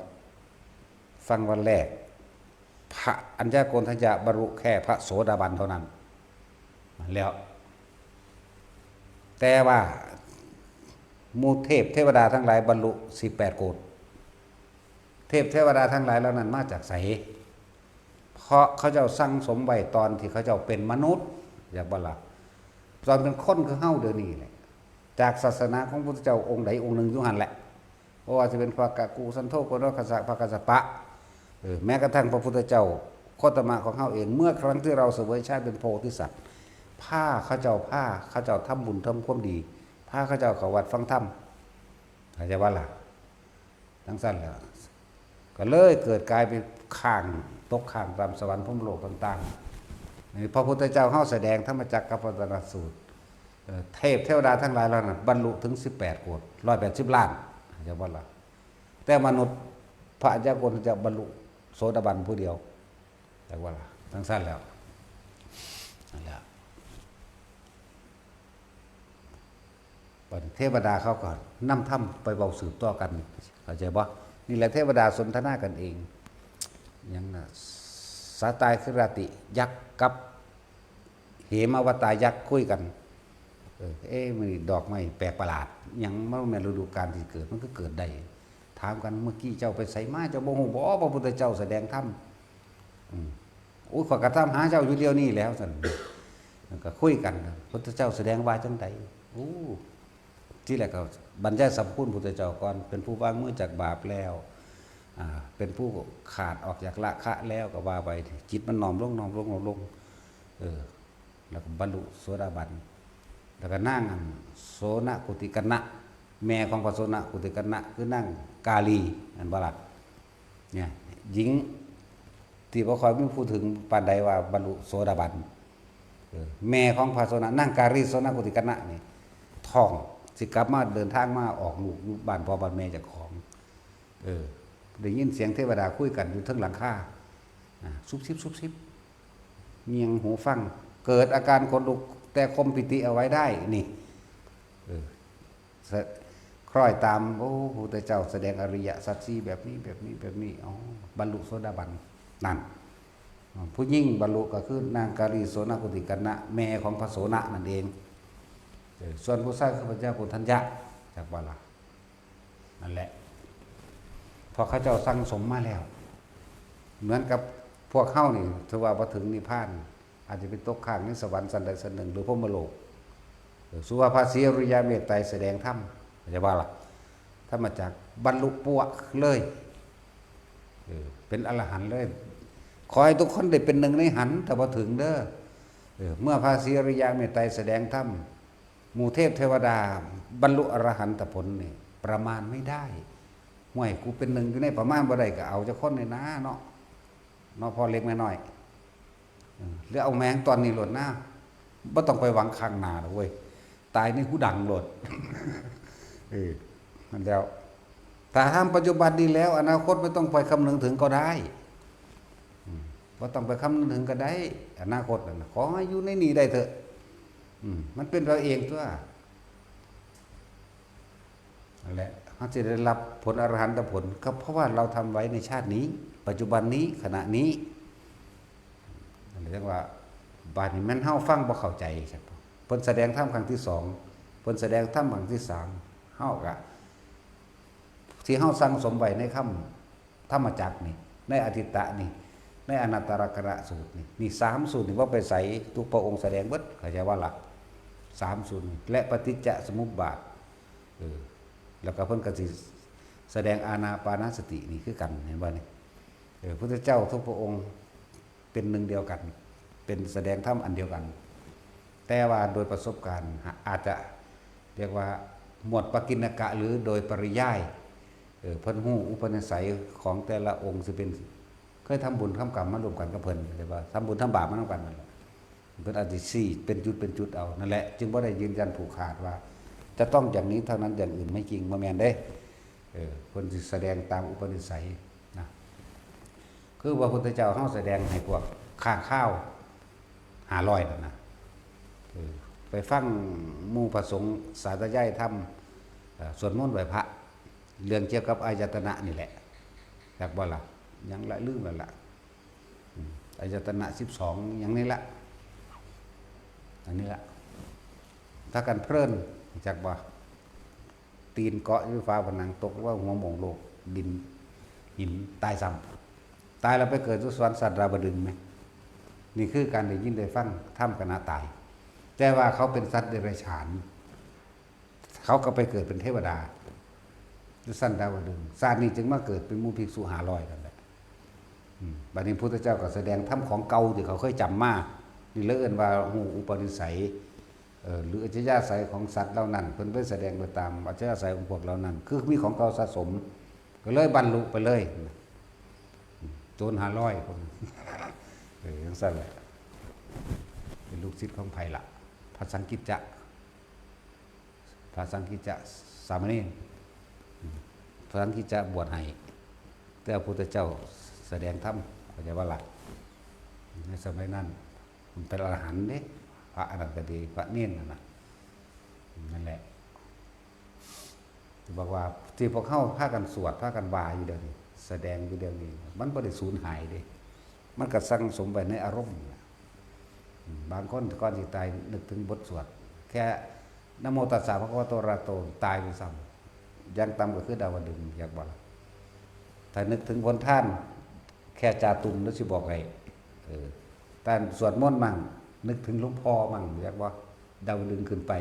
A: ฟังวันแรกพระอัญญากณฑัญญะบรรลุแค่พระโสดาบันเท่านั้นแล้วแต่ว่าหมู่เทพเทวดาทั้งหลายบรรลุ18 โกฏเทพเทวดาทั้งหลายเหล่านั้นมาจากไสเพราะเขาเจ้าสั่งสมไว้ตอนที่เขาเจ้าเป็นมนุษย์อยากบ่ล่ะตอนเป็นคนคือเฮาเดี๋ยวนี้แหละจากศาสนาของพระพุทธเจ้าองค์ใดองค์หนึ่งอยู่หั่นแหละเพราะว่าจะเป็นพระกะกูสันโธโกนคัสสะพระกัสสปะแม้กระทั่งพระพุทธเจ้าโคตมะของเฮาเองเมื่อครั้งที่เราเสวยชาติเป็นโพธิสัตว์ผ้าเขาเจ้าทำบุญทำความดีผ้าเขาเจ้าเข้าวัดฟังธรรมเข้าใจว่าล่ะทั้งสั้นแล้วก็เลยเกิดกลายเป็นข้างตกข้างตามสวรรค์พรหมโลกต่างๆนี่พระพุทธเจ้าเฮาแสดงธรรมจักรกับปวัตตนสูตรเทพเทวดาทั้งหลายเหล่านั้นบรรลุถึง18 โกฏ180 ล้านเข้าใจบ่ล่ะแต่มนุษย์พระอัญญากณจะบรรลุโสดาบันผู้เดียวแต่ว่าล่ะทั้งสั้นแล้วนั่นแหละเทวดาเขาก่อนนำถ้ำไปเบาสืบต่อกันเข้าใจบ่นี่แหละเทวดาสนทนากันเองยังน่ะสาตายคือราติยักษ์กับเหมวตายักษ์คุยกันมันดอกไม้แปลกประหลาดยังมันแม่นฤดูกาลที่เกิดมันก็เกิดได้ถามกันเมื่อกี้เจ้าไปไสมาเจ้าบ่ฮู้บ่พระพุทธเจ้าแสดงธรรมอุ้ยขอกระทำหาเจ้าอยู่เดียวนี้แล้วซั่นก็คุยกันพระพุทธเจ้าแสดงว่าจังไดที่แรกก็บรรยายสรรพคุณพุทธเจ้าก่อนเป็นผู้วางมือจากบาปแล้วเป็นผู้ขาดออกจากละคะแล้วก็ว่าไปจิตมันน้อมลงแล้วก็บรรลุโสดาบันแล้วก็นั่งโสนกุติกนะแม่ของพระโสนกุติกนะคือนั่งกาลีอันบ่ล่ะเนี่ยหญิงที่บ่ค่อยมีพูดถึงปานใดว่าบรรลุโสดาบันแม่ของพระโสนนั่งกาลีโสนกุติกนะนี่ท้องสิกลับมาเดินทางมาออกลูกอยู่บ้านพ่อบ้านแม่เจ้าของได้ยินเสียงเทวดาคุยกันอยู่เทิงหลังคาซุบซิบเงียงหูฟังเกิดอาการขนลุกแต่คมปิติเอาไว้ได้นี่คล้อยตามพระพุทธเจ้าแสดงอริยสัจสี่แบบนี้อ๋อบรรลุโสดาบันนั่นผู้ยิ่งบรรลุก็คือนางกาลีโสนกุติกนะแม่ของพระโสนนั่นเองส่วนผู้ชายคือพระเจ้ากุทัญญะจากว่าล่ะนั่นแหละพอเขาเจ้าสั่งสมมาแล้วเหมือนกับพวกเข้านี่ถือว่าพอถึงนิพพานอาจจะเป็นตกข้างในสวรรค์สันใดสันหนึ่งหรือพรหมโลกสุภาพาสีอริยเมตไตรแสดงธรรมจะว่าล่ะถ้ามาจากบรรลุปัวเลยเป็นอรหันต์เลยขอให้ทุกคนได้เป็นหนึ่งในหันแต่พอถึงเด้อเมื่อพาสีอริยเมตไตรแสดงธรรมหมู่เทพเทวดาบรรลุอรหันตผลนี่ประมาณไม่ได้ห่วยกูเป็นหนึ่งอยู่ในประมาณบ่ได้ก็เอาจะคนในน้าเนาะพอเล็กน้อยหรือเอาแมงตอนนี้โหลดหน้าบ่ต้องไปหวังข้างหน้าหรอกเว้ยตายในหูดังโหลดมันแล้วถ้าห้ามปัจจุบันดีแล้วอนาคตไม่ต้องไปคำนึงถึงก็ได้บ่ต้องไปคำนึงถึงก็ได้อนาคตน่ะขอให้อยู่ในนี้ได้เถอะมันเป็นเราเองตัวนั่นแหละเขาจะได้รับผลอรหันตผลก็เพราะว่าเราทำไว้ในชาตินี้ปัจจุบันนี้ขณะนี้เรียกว่าบาดนี้มันเฮาฟังบ่เข้าใจครับเพิ่นแสดงธรรมครั้งที่2เพิ่นแสดงธรรมครั้งที่3เฮาก็ที่เฮาสั่งสมไว้ในคำธรรมจักรนี่ในอทิตตะนี่ในอนัตตลกะสูตรนี่3สูตรนี่ว่าไปใส่ทุกพระองค์แสดงเบิดเข้าใจว่าล่ะ3สูตรและปฏิจจสมุปบาทแล้วก็เพิ่นก็สิแสดงอานาปานสตินี่คือกันเห็นบ่นี่พระพุทธเจ้าทุกพระองค์เป็นหนึ่งเดียวกันเป็นแสดงธรรมอันเดียวกันแต่ว่าโดยประสบการณ์อาจจะเรียกว่าหมวดปกิณกะหรือโดยปริยายเพิ่นฮู้อุปนิสัยของแต่ละองค์สิเป็นเคยทำบุญทำกรรมมารวมกันกับเพิ่นใช่ป่ะทำบุญทำบาปมานำกันนั่นแหละเพิ่นอาจสิซี่เป็นจุดเอานั่นแหละจึงบ่ได้ยืนยันผูกขาดว่าจะต้องอย่างนี้เท่านั้นอย่างอื่นไม่จริงบ่แม่นเด้เพิ่นสิแสดงตามอุปนิสัยนะ คือพระพุทธเจ้าเฮาแสดงให้พวกข้าข้าว500นั่นนะไปฟังหมู่พระสงฆ์สาธยายธรรมสวดมนต์ไหว้พระเรื่องเกี่ยวกับอายตนะนี่แหละอยากบ่ล่ะยังละลืมแล้วล่ะอายตนะ12อย่างนี้ละอันนี้ละถ้ากันเพลินจากบ่ตีนเกาะอยู่ฟ้าผนังตกว่าหัวหม่งโลกดินหินตายซ้ำตายแล้วไปเกิดสุสวรรค์สัตว์ราบดึงไหมนี่คือการได้ยินได้ฟังถ้ำคณะตายแต่ว่าเขาเป็นสัตว์เดรัจฉานเขาก็ไปเกิดเป็นเทวดาดุสันดาวดึงศาสตร์นี้จึงมาเกิดเป็นหมู่ภิกษุ500กันแหละบัดนี้พุทธเจ้าก็แสดงถ้ำของเก่าที่เขาเคยจำมานี่เลื่อนว่าหูอุปนิสัยหรืออัจฉริยะสัยของสัตว์เหล่านั้นเพิ่นไปแสดงไปตามอัจฉริยะสัยของพวกเหล่านั้นคือมีของเก่าสะสมก็เลยบรรลุไปเลยโจร500คนจังซั่นแหละเป็นลูกศิษย์ของไผล่ะพระสังฆิจจะสามเณรพระสังฆิจจะบวชให้แต่พระพุทธเจ้าแสดงธรรมเข้าใจว่าล่ะในสมัยนั้นมันเป็นอรหันต์เด้พระอนันตเดชพระเนรนั่นแหละบอกว่าที่พวกเข้าพากันสวดพากันวาอยู่เดี๋ยวนี้แสดงอยู่เดี๋ยวนี้มันบ่ได้สูญหายเด้มันก็สั่งสมไว้ในอารมณ์บางคนก่อนสิตายนึกถึงบทสวดแค่นะโมตัสสะภะคะวะโตอะระหะโตตายไปซ้ำยังต่ำก็คือดาวดึงอยากบอกถ้านึกถึงผลท่านแค่จาตุมแล้วสิบอกไงแต่สวดมนต์มั่งนึกถึงหลวงพ่อมั่งอยากว่าดาวดึงขึ้นไป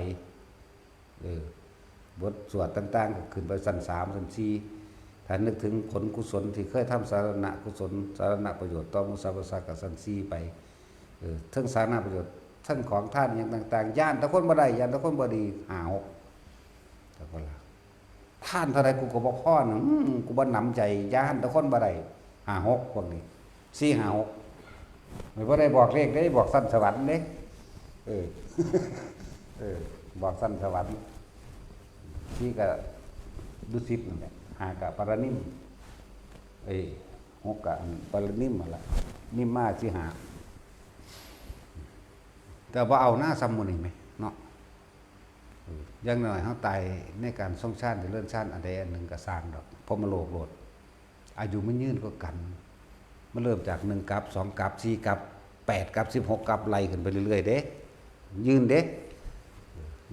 A: บทสวดต่างๆก็ขึ้นไปชั้น3ชั้น4ถ้านึกถึงผลกุศลที่เคยทำสาธารณกุศลสาธารณประโยชน์ต่อมุสาประสากับชั้น4ไปทั้งสาธารณประโยชน์ทั้งของท่านอย่างต่างๆย่านตะคนบ่ได้ย่านตะคนบ่ดี6แต่ก็ล่ะท่านเท่าไรกูก็บ่พอนะกูบ่หนำใจย่านตะคนบ่ได้6พวกนี้4 5 6ไม่บ่ได้บอกเลขได้บอกสั้นสวรรค์เด้บอกสั้นสวรรค์ที่ก็ดุสิตนั่นแหละ5ก็ปารณิม6ก็ปารณิมนั่นล่ะนิมมาสิ5แต่ว่าเอาหน้าซ้ำหมู่นี่ไหมเนาะอย่างน้อยเฮาตายในการทรงชาติหรือเลื่อนชาติอันใดอันหนึ่งก็สร้างดอกเพราะมันโลภโลดอายุมันยืนกว่ากันมันเริ่มจาก1กับ2กับ4กับ8กับ16กับไล่ขึ้นไปเรื่อยๆเด้ยืนเด้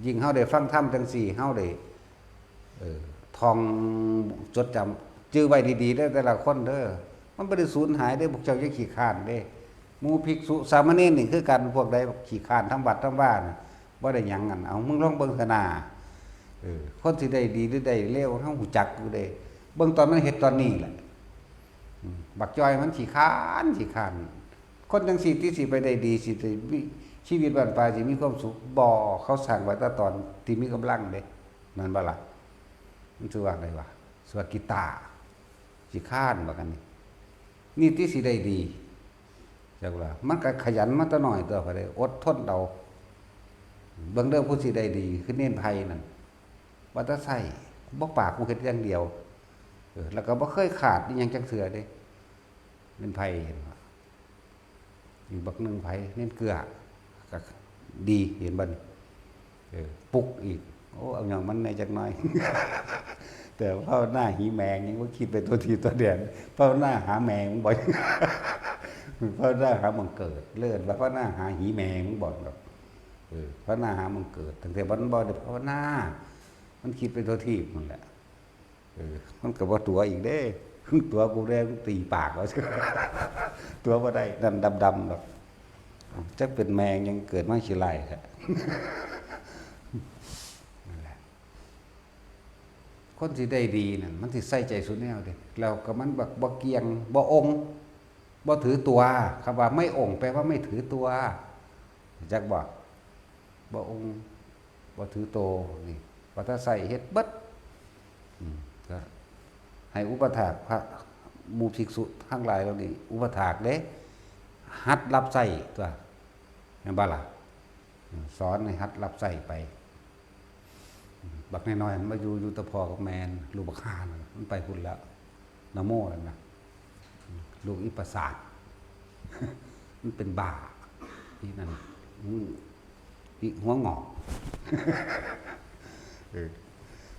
A: ยิ่งเฮาได้ฟังธรรมจังซี่เฮาได้ท่องจดจำจื้อไว้ดีๆเด้อแต่ละคนเด้อมันบ่ได้สูญหายเด้อพวกเจ้าอย่าขี้คร้านเด้หมู่ภิกษุสามเณรนี่คือกันพวกใดขี้คร้านทำวัดทำว่าน่ะบ่ได้หยังกันเอามึงลองเบิ่งซะหน้าคนสิได้ดีหรือได้เลวเฮาฮู้จักอยู่เด้เบิ่งตอนมันเฮ็ดตอนนี้แหละบักจ้อยมันขี้คร้านคนจังซี่ที่สิไปได้ดีสิได้มีชีวิตบ้านปลายสิมีความสุขบ่เขาสร้างไว้แต่ตอนที่มีกำลังเด้นั่นบ่ล่ะมันชื่อว่าอะไรวะสวดกีตาร์ขี้คร้านว่ากันนี่ที่สิได้ดีจักว่ามันก็ขยันมาแต่น้อยตัวพอได้อดทนเอาเบิ่งเด้อผู้สิได้ดีคือเน้นไผนั่นว่าแต่ใส่บ่ปากกูเฮ็ดอย่างเดียวแล้วก็บ่เคยขาดอีหยังจักเทื่อเด้เน้นไผเห็นบ่อีกบักนึงไผเน้นเกลือก็ดีเห็นบ่ปุกอีกโอ้เอาหยังมันในจักหน่อย แต่ภาวนาหีแมงยังบ่คิดไปตัวทีตัวเดียนภาวนาหาแมงบ่ ภาวนาหามันเกิดเลิศว่าภาวนาหาหีแมงมันบ่ดอกภาวนาหามันเกิดตั้งแต่มันบ่ได้ภาวนามันคิดไปตัวทีนั่นแหละมันก็บ่ตัวอีกเด้ตัวกูได้ตีปากเอา ตัวบ่ได้นั่นดำๆดอกจักเป็นแมงยังเกิดมาขี้ไล่ครับ คนที่ได้ดีนั่นมันสิใส่ใจสุดแนวเด้แล้วก็มันบ่เกียงบ่องค์บ่ถือตัวคำว่าไม่องค์แปลว่าไม่ถือตัวจักบ่องค์บ่ถือโตนี่ว่าถ้าใส่เฮ็ดเบิดก็ให้อุปถากพระหมู่ภิกษุทั้งหลายเหล่านี้อุปถากเด้หัดรับใส่ตัวแม่นบ่ล่ะสอนให้หัดรับใส่ไปบักน้อยๆมันมาอยู่ตะพอกับแมนลูกบักห่ามันไปพุ่นแล้วนะโมนั่นนะ ลูกอีประสาท มันเป็นบ้าที่นั่นอีหัวงอก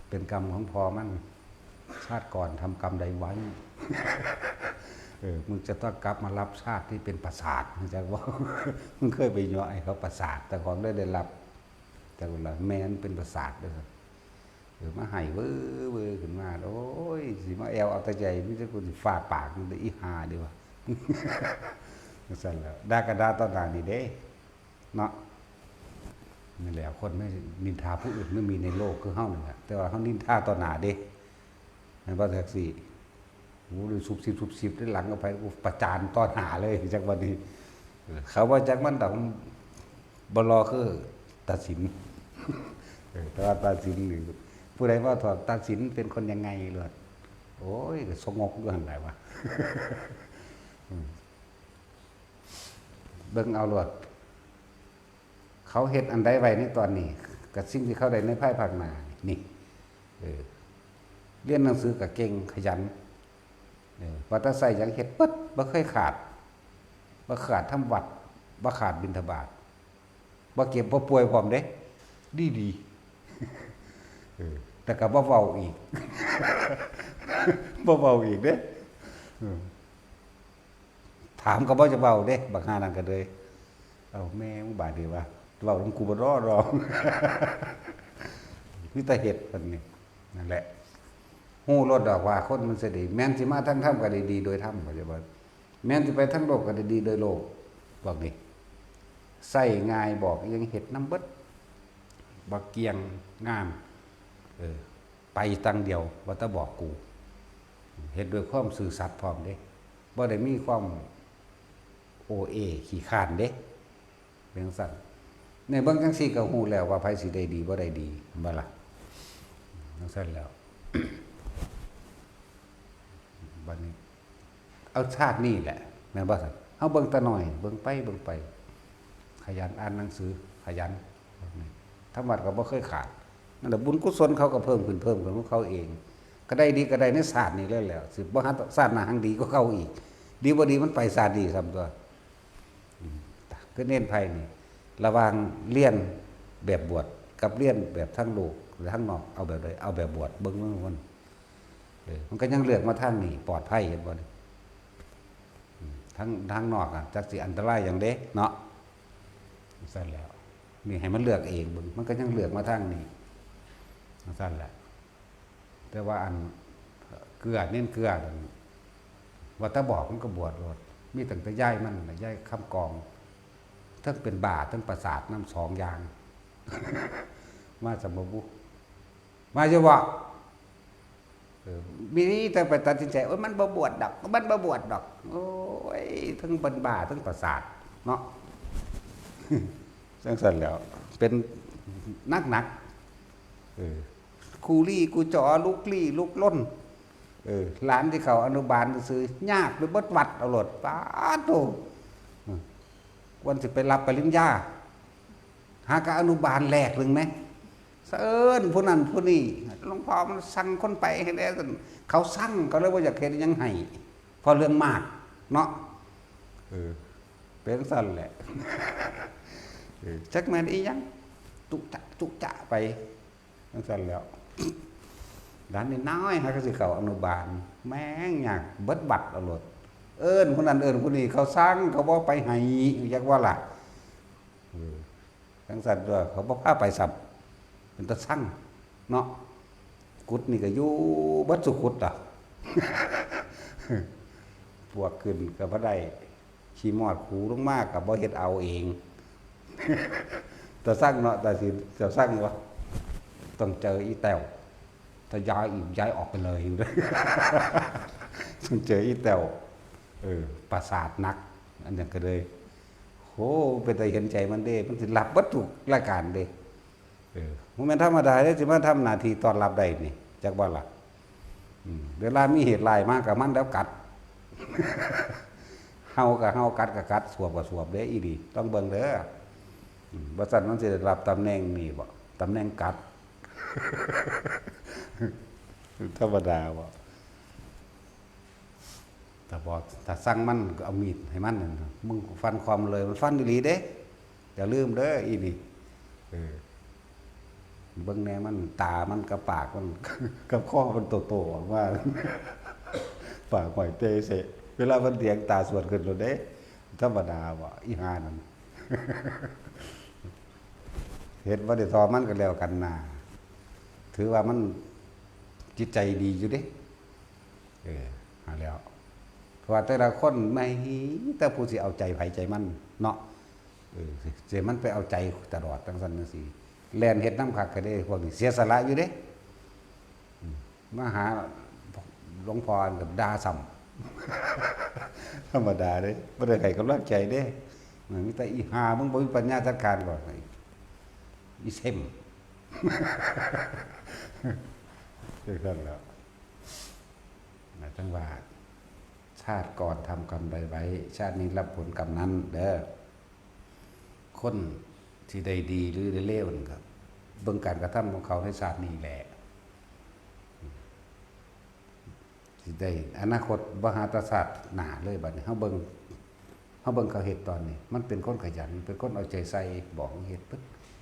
A: เป็นกรรมของพอมันชาติก่อนทำกรรมใดไว้ มึงจะต้องกลับมารับชาติที่เป็นประสาทมึงจะว่า มึงเคยไปย่อไอ้เขาประสาทแต่ของได้รับแต่เวลาแม่นเป็นประสาทเลยมาให้เว้อขึ้นมาโอ้ยสิมาแอวเอาแต่ใจมิจะกูสิฟาดปากมันได้อีหาดีวะ สั่นแล้วด่ากระดาตอนหน้านี่เด้เนาะนี่แหละคนไม่นินทาผู้อื่นไม่มีในโลกคือเฮานี่แหละแต่ว่าเฮานินทาตอนหน้าเด้ในพระแท็กซี่โอ้ดูสุบสิบได้หลังเอาไปกูประจานตอนหน้าเลยจากวันนี้เขาว่าจากมันต้องบ่รอคือตัดสินแต่ว่าตัดสินนี่ผู้ใดว่าถอดตัดสินเป็นคนยังไงเลยโอ้ยสงบเรื่องอะไรวะ เบิ่งเอาหลวดเขาเฮ็ดอันใดไว้ในตอนนี้กับสิ่งที่เขาได้ในภายภาคหน้านี่เรียนหนังสือกับเก่งขยันวัดใส่ยังเฮ็ดปึ๊ดบ่เคยขาดบ่ขาดทำวัดบ่ขาดบิณฑบาตบ่เก็บบ่ป่วยพร้อมเด้ดีแต่ก็บ่เว้าอีก บ่เว้าอีกเด้ถามก็บ่จะเว้าเด้บักหานั่นก็เลยเอาแม่มึงบาดดีว่าเว้านำกูบ่รอด มีแต่เฮ็ดเพิ่นนี่นั่นแหละฮู้รถดอกว่าคนมันสิดีแม่นสิมาทั้งธรรมก็ดีโดยธรรมก็จะบ่แม่นสิไปทั้งโลกก็ดีโดยโลกบอกนี่ใส่ง่ายบอกยังเฮ็ดนำเบิดบ่เกียงงามไปตั้งเดียวบ่ตะบอกกูเฮ็ดด้วยความซื่อสัตย์พร้อมเด้บ่ได้มีความโอเอขี้คร้านเด้เป็นจังซั่นในเบิ่งจังซี่ก็ฮู้แล้วว่าไผสิได้ดีบ่ได้ดีบ่ล่ะจังซั่นแล้ว บัดนี้เอาชาตินี้แหละแม่นบ่ซั่นเฮาเบิ่งแต่น้อยเบิ่งไปขยันอ่านหนังสือขยันธรรมะก็บ่เคยขาดนั่นแหละบุญกุศลเขาก็เพิ่มขึ้นของเขาเองก็ได้ดีก็ได้ในศาสตร์นี่แล้วสิบ่ฮัดศาสตร์หน้าหังดีก็เขาอีกดีบ่ดีมันไปศาสตร์ดีซ้ำตัวก็เน้นไผนี่ระหว่างเรียนแบบบวชกับเรียนแบบทั้งโลกหรือทั้งนอกเอาแบบใดเอาแบบบวชเบิ่งมันมันก็ยังเลือกมาทางนี้ปลอดภัยเห็นบ่ทั้งนอกอ่ะจักสิอันตรายอย่างเด้เนาะซั่นแล้วนี่ให้มันเลือกเองเบิ่งมันก็ยังเลือกมาทางนี้ซั่นแหละแต่ว่าอันเกลือเน้นเกลือว่าถ้าบอกมันก็บวชรถมีตั้งแต่ย้ายมันย้ายคำกองทั้งเป็นบาทั้งประสาทน้ำสองอย่าง มาสมบูมาจะว่ามีนี่แต่ไปตัดสินใจโอ้ยมันบ่บวชดอกมันบ่บวชดอกโอ้ยทั้งบรรบาทั้งประสาทเนาะ จังซั่นแล้วเป็นนักคูลี่กูจอลูกลี่ลูกล้นหลานที่เขาอนุบาลซื้อยากไปเบิดวัดเอาโลดป๊าดโตวันสิไปรับปริญญาหากะอนุบาลแรกนึงมั้ยเอิ้นผู้นั้นผู้นี้หลวงพ่อมันสั่งคนไปให้แล้วเขาสั่งก็เลยว่าอยากเฮ็ดยังให้พอเรื่องมากเนาะเป็นซั่นแหละ จักแม่นอีหยังตุกจะไปจังซั่นแล้วด้านนี้น้อยหาก็สิเข้าอนุบาลแม่งอยากเบิดบัตรเอาโลดเอิ้นคนนั้นเอิ้นคนนี้เขาสั่งเขาบ่ไปให้อยากว่าล่ะจังซั่นตัวเขาบ่พาไปสับเป็นตาสั่งเนาะกุดนี่ก็อยู่เบิดสุขุดอ่ะ พวกขึ้นก็บ่ได้ขี้มอดหูลงมากก็บ่เฮ็ดเอาเอง ตาสั่งเนาะตาสิจะสั่งวะต้องเจออีแต้วถ้าย้ายออกไปเลย ต้องเจออีแต้วประสาทนักอันนั้นก็เลยโหเป็นแต่เห็นใจมันเด้มันสิรับเบิดทุกรายการเด้มันเป็นธรรมดาเด้สิมาทำหน้าที่ต้อนรับได้นี่จักบ่ล่ะเวลามีเหตุร้ายมากกับมันแล้วกัด เฮากับเฮากัดกับกัดสวบกับสวบเด้อีดีต้องเบิ่งเด้อบ่ซั่นมันสิได้รับตำแหน่งนี่บ่ตำแหน่งกัด ธรรมดาบ่ แต่บอกถ้าสั่งมันก็เอามีดให้มันนั่นน่ะมึงฟันความเลยมันฟันอีหลีเด้อย่าลืมเด้ออีนี่เออเบิ่งแน่มันตามันกับปากมัน กับคอมันโตๆออกมา ปากหอยเตเสะเวลามันเถียงตาสวดขึ้นโลดเด้ธรรมดาบ่อีหานั่น เฮ็ดบ่ได้ทอมันก็แล้วกันนาถือว่ามันจิตใจดีอยู่เด้หาแล้วเพราะว่าแต่ละคนไม่แต่ผู้สิเอาใจไผใจมันเนาะสิมันไปเอาใจตลอดจังซั่นจังซี่แล่นเฮ็ดน้ำคักก็ได้พวกนี้เสียสละอยู่เด้มาหาหลวงพ่อกับด่าซ้ำ ธรรมดาเด้บ่ได้ให้กำลังใจเด้มีแต่อีหามึงบ่มีปัญญาจัดการก่อนอีเซม เรื่องแล้วจังว่าชาติก่อนทำกรรมใดไว้ชาตินี้รับผลกรรมนั้นเด้อคนที่ได้ดีหรือได้เลวนั่นครับเบิ่งการกระทำของเขาในชาตินี้แหละที่ได้อนาคตบ่หาแตศาสตร์หน้าเลยบัดนี้เฮาเบิ่งเขาเฮ็ดตอนนี้มันเป็นคนขยันเป็นคนเอาใจใส่บอกเฮ็ดปึ๊ด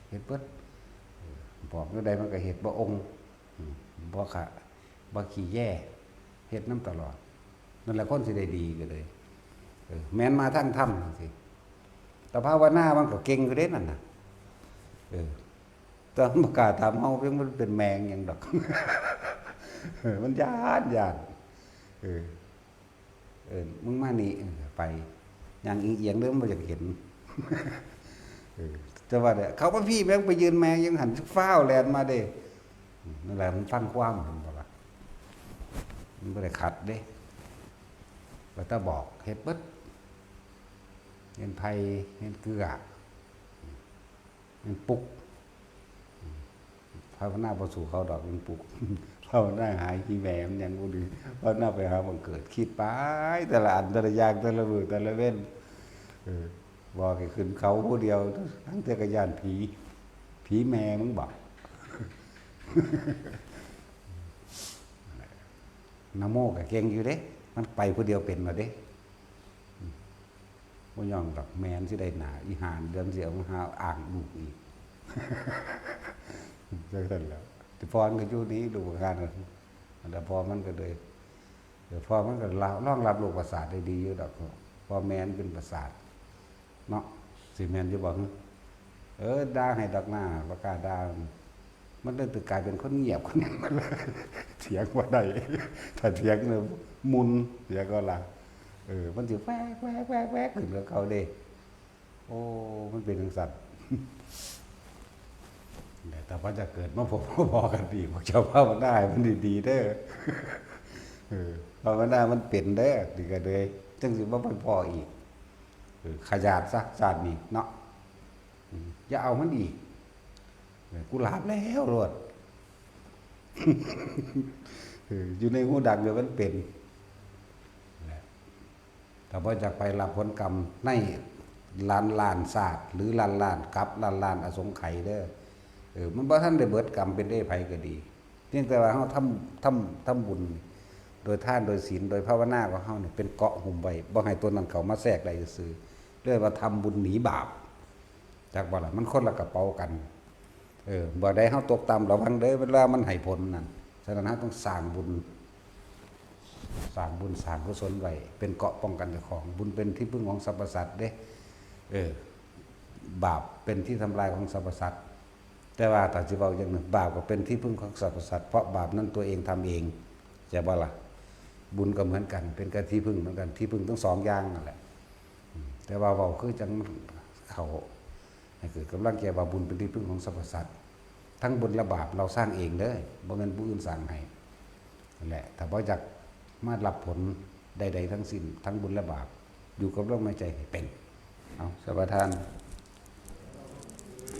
A: เฮ็ดปึ๊ดบอกเมื่อใดมันก็เฮ็ดบ่องค์บ่ค่ะบ่ขี้แย่เฮ็ดนำตลอดนั่นแหละคนสิได้ดีก็เลยแม้นมาทั้งถ้ำสิแต่ภาวนามันก็เก่งอยู่เด้นั่นน่ะตอนประกาศทำเฮาเพียงมันเป็นแมงอย่างดอก มันย้านมึงมานี่ไปอย่างอีเอียงเริ่มมาอยากเห็น แต่ว่าเนี่ยเขาว่าพี่แม่งไปยืนแมงยังหันฟ้าวแลนมาเด้นั่นแหละมันฟันความมันบอกว่ามันไม่ได้ขัดเด้ว่าถ้าบอกเฮ็ดปึ๊ดเห็นไผ่เห็นเกลือเห็นปุกภาวนาประสู่เขาดอกเป็นปุก ภาวนาหายขี้แหมมันยังบ่ดีภาวนาไปหาบังเกิดคิดไปแต่ละอันแต่ละอย่างแต่ละมือแต่ละเว้นบอกให้ขึ้นเขาผู้เดียวทั้งจักรยานผีแม่มึงบอก นะโมก็เก่งอยู่เด้มันไปผู้เดียวเป็นมาเด้บ่ยอมดอกแม่นสิได้หน้าอีหานเดือนเสียมาหาอ่างลูกอีก จังซั่นแล้วแต่พอมันก็อยู่นี้ลูกงานแต่พอมันก็เลยเดี๋ยวพอมันก็รองรับโรคประสาทได้ดีอยู่ดอกพอแม่นเป็นประสาทเนาะสิแม่นอยู่บ่ด่าให้ดอกหน้าบ่กล้าด่ามันเลยกลายเป็นคนเงียบคนนึงมาเลยเถียงบ่ได้ถ้าเถียงเนี่ยมุนเสียก็ล่ะมันสิแวกขึ้นกับเขาเด้โอ้มันเป็นจังซั่นแต่ว่าจะเกิดมาพอกันอีกพวกเจ้าภาวนาให้มันดีๆเด้อภาวนามันเป็นเด้อดีก็เลยจังสิบ่พออีกขยาดซะชาตินี้เนาะอย่าเอามันอีกกูหลาบแล้วโลด อยู่ในหูดังเดี๋ยวมันเป็นแต่ว่าจะไปรับผลกรรมในล้านศาสตร์หรือล้านกับล้านอสงไขยเด้อมันบ่ทันได้เบิดกรรมเป็นได้ไผก็ดีเพียงแต่ว่าเฮาทำบุญโดยทานโดยศีลโดยภาวนาของเฮาเนี่ยเป็นเกาะหุ้มไว้บ่ให้ตัวนั้นเข้ามาแทรกได้ซื่อเรียกว่าทำบุญหนีบาปจากบ่ล่ะมันคนละกระเป๋ากันบ่ได้เฮาตกต่ำระวังเด้อเวลามันให้ผลนั่นฉะนั้นเฮาต้องสร้างบุญสร้างกุศลไว้เป็นเกาะป้องกันเจ้าของบุญเป็นที่พึ่งของสรรพสัตว์เด้บาปเป็นที่ทำลายของสรรพสัตว์แต่ว่าถ้าสิเว้าอย่างนึงบาปก็เป็นที่พึ่งของสรรพสัตว์เพราะบาปนั้นตัวเองทำเองใช่บ่ล่ะบุญก็เหมือนกันเป็นกที่พึ่งเหมือนกันที่พึ่งทั้งสองอย่างนั่นแหละแต่ว่าเว้าคือจังเขาให้เกิดกำลังใจว่าบุญเป็นที่พึ่งของสรรพสัตว์ทั้งบุญและบาปเราสร้างเองเด้อบ่แม่นผู้อื่นสร้างให้นั่นแหละถ้าบ่อยากมารับผลใดๆทั้งสิ้นทั้งบุญและบาปอยู่กับลมหายใจให้เป็นเอาสัพพทาน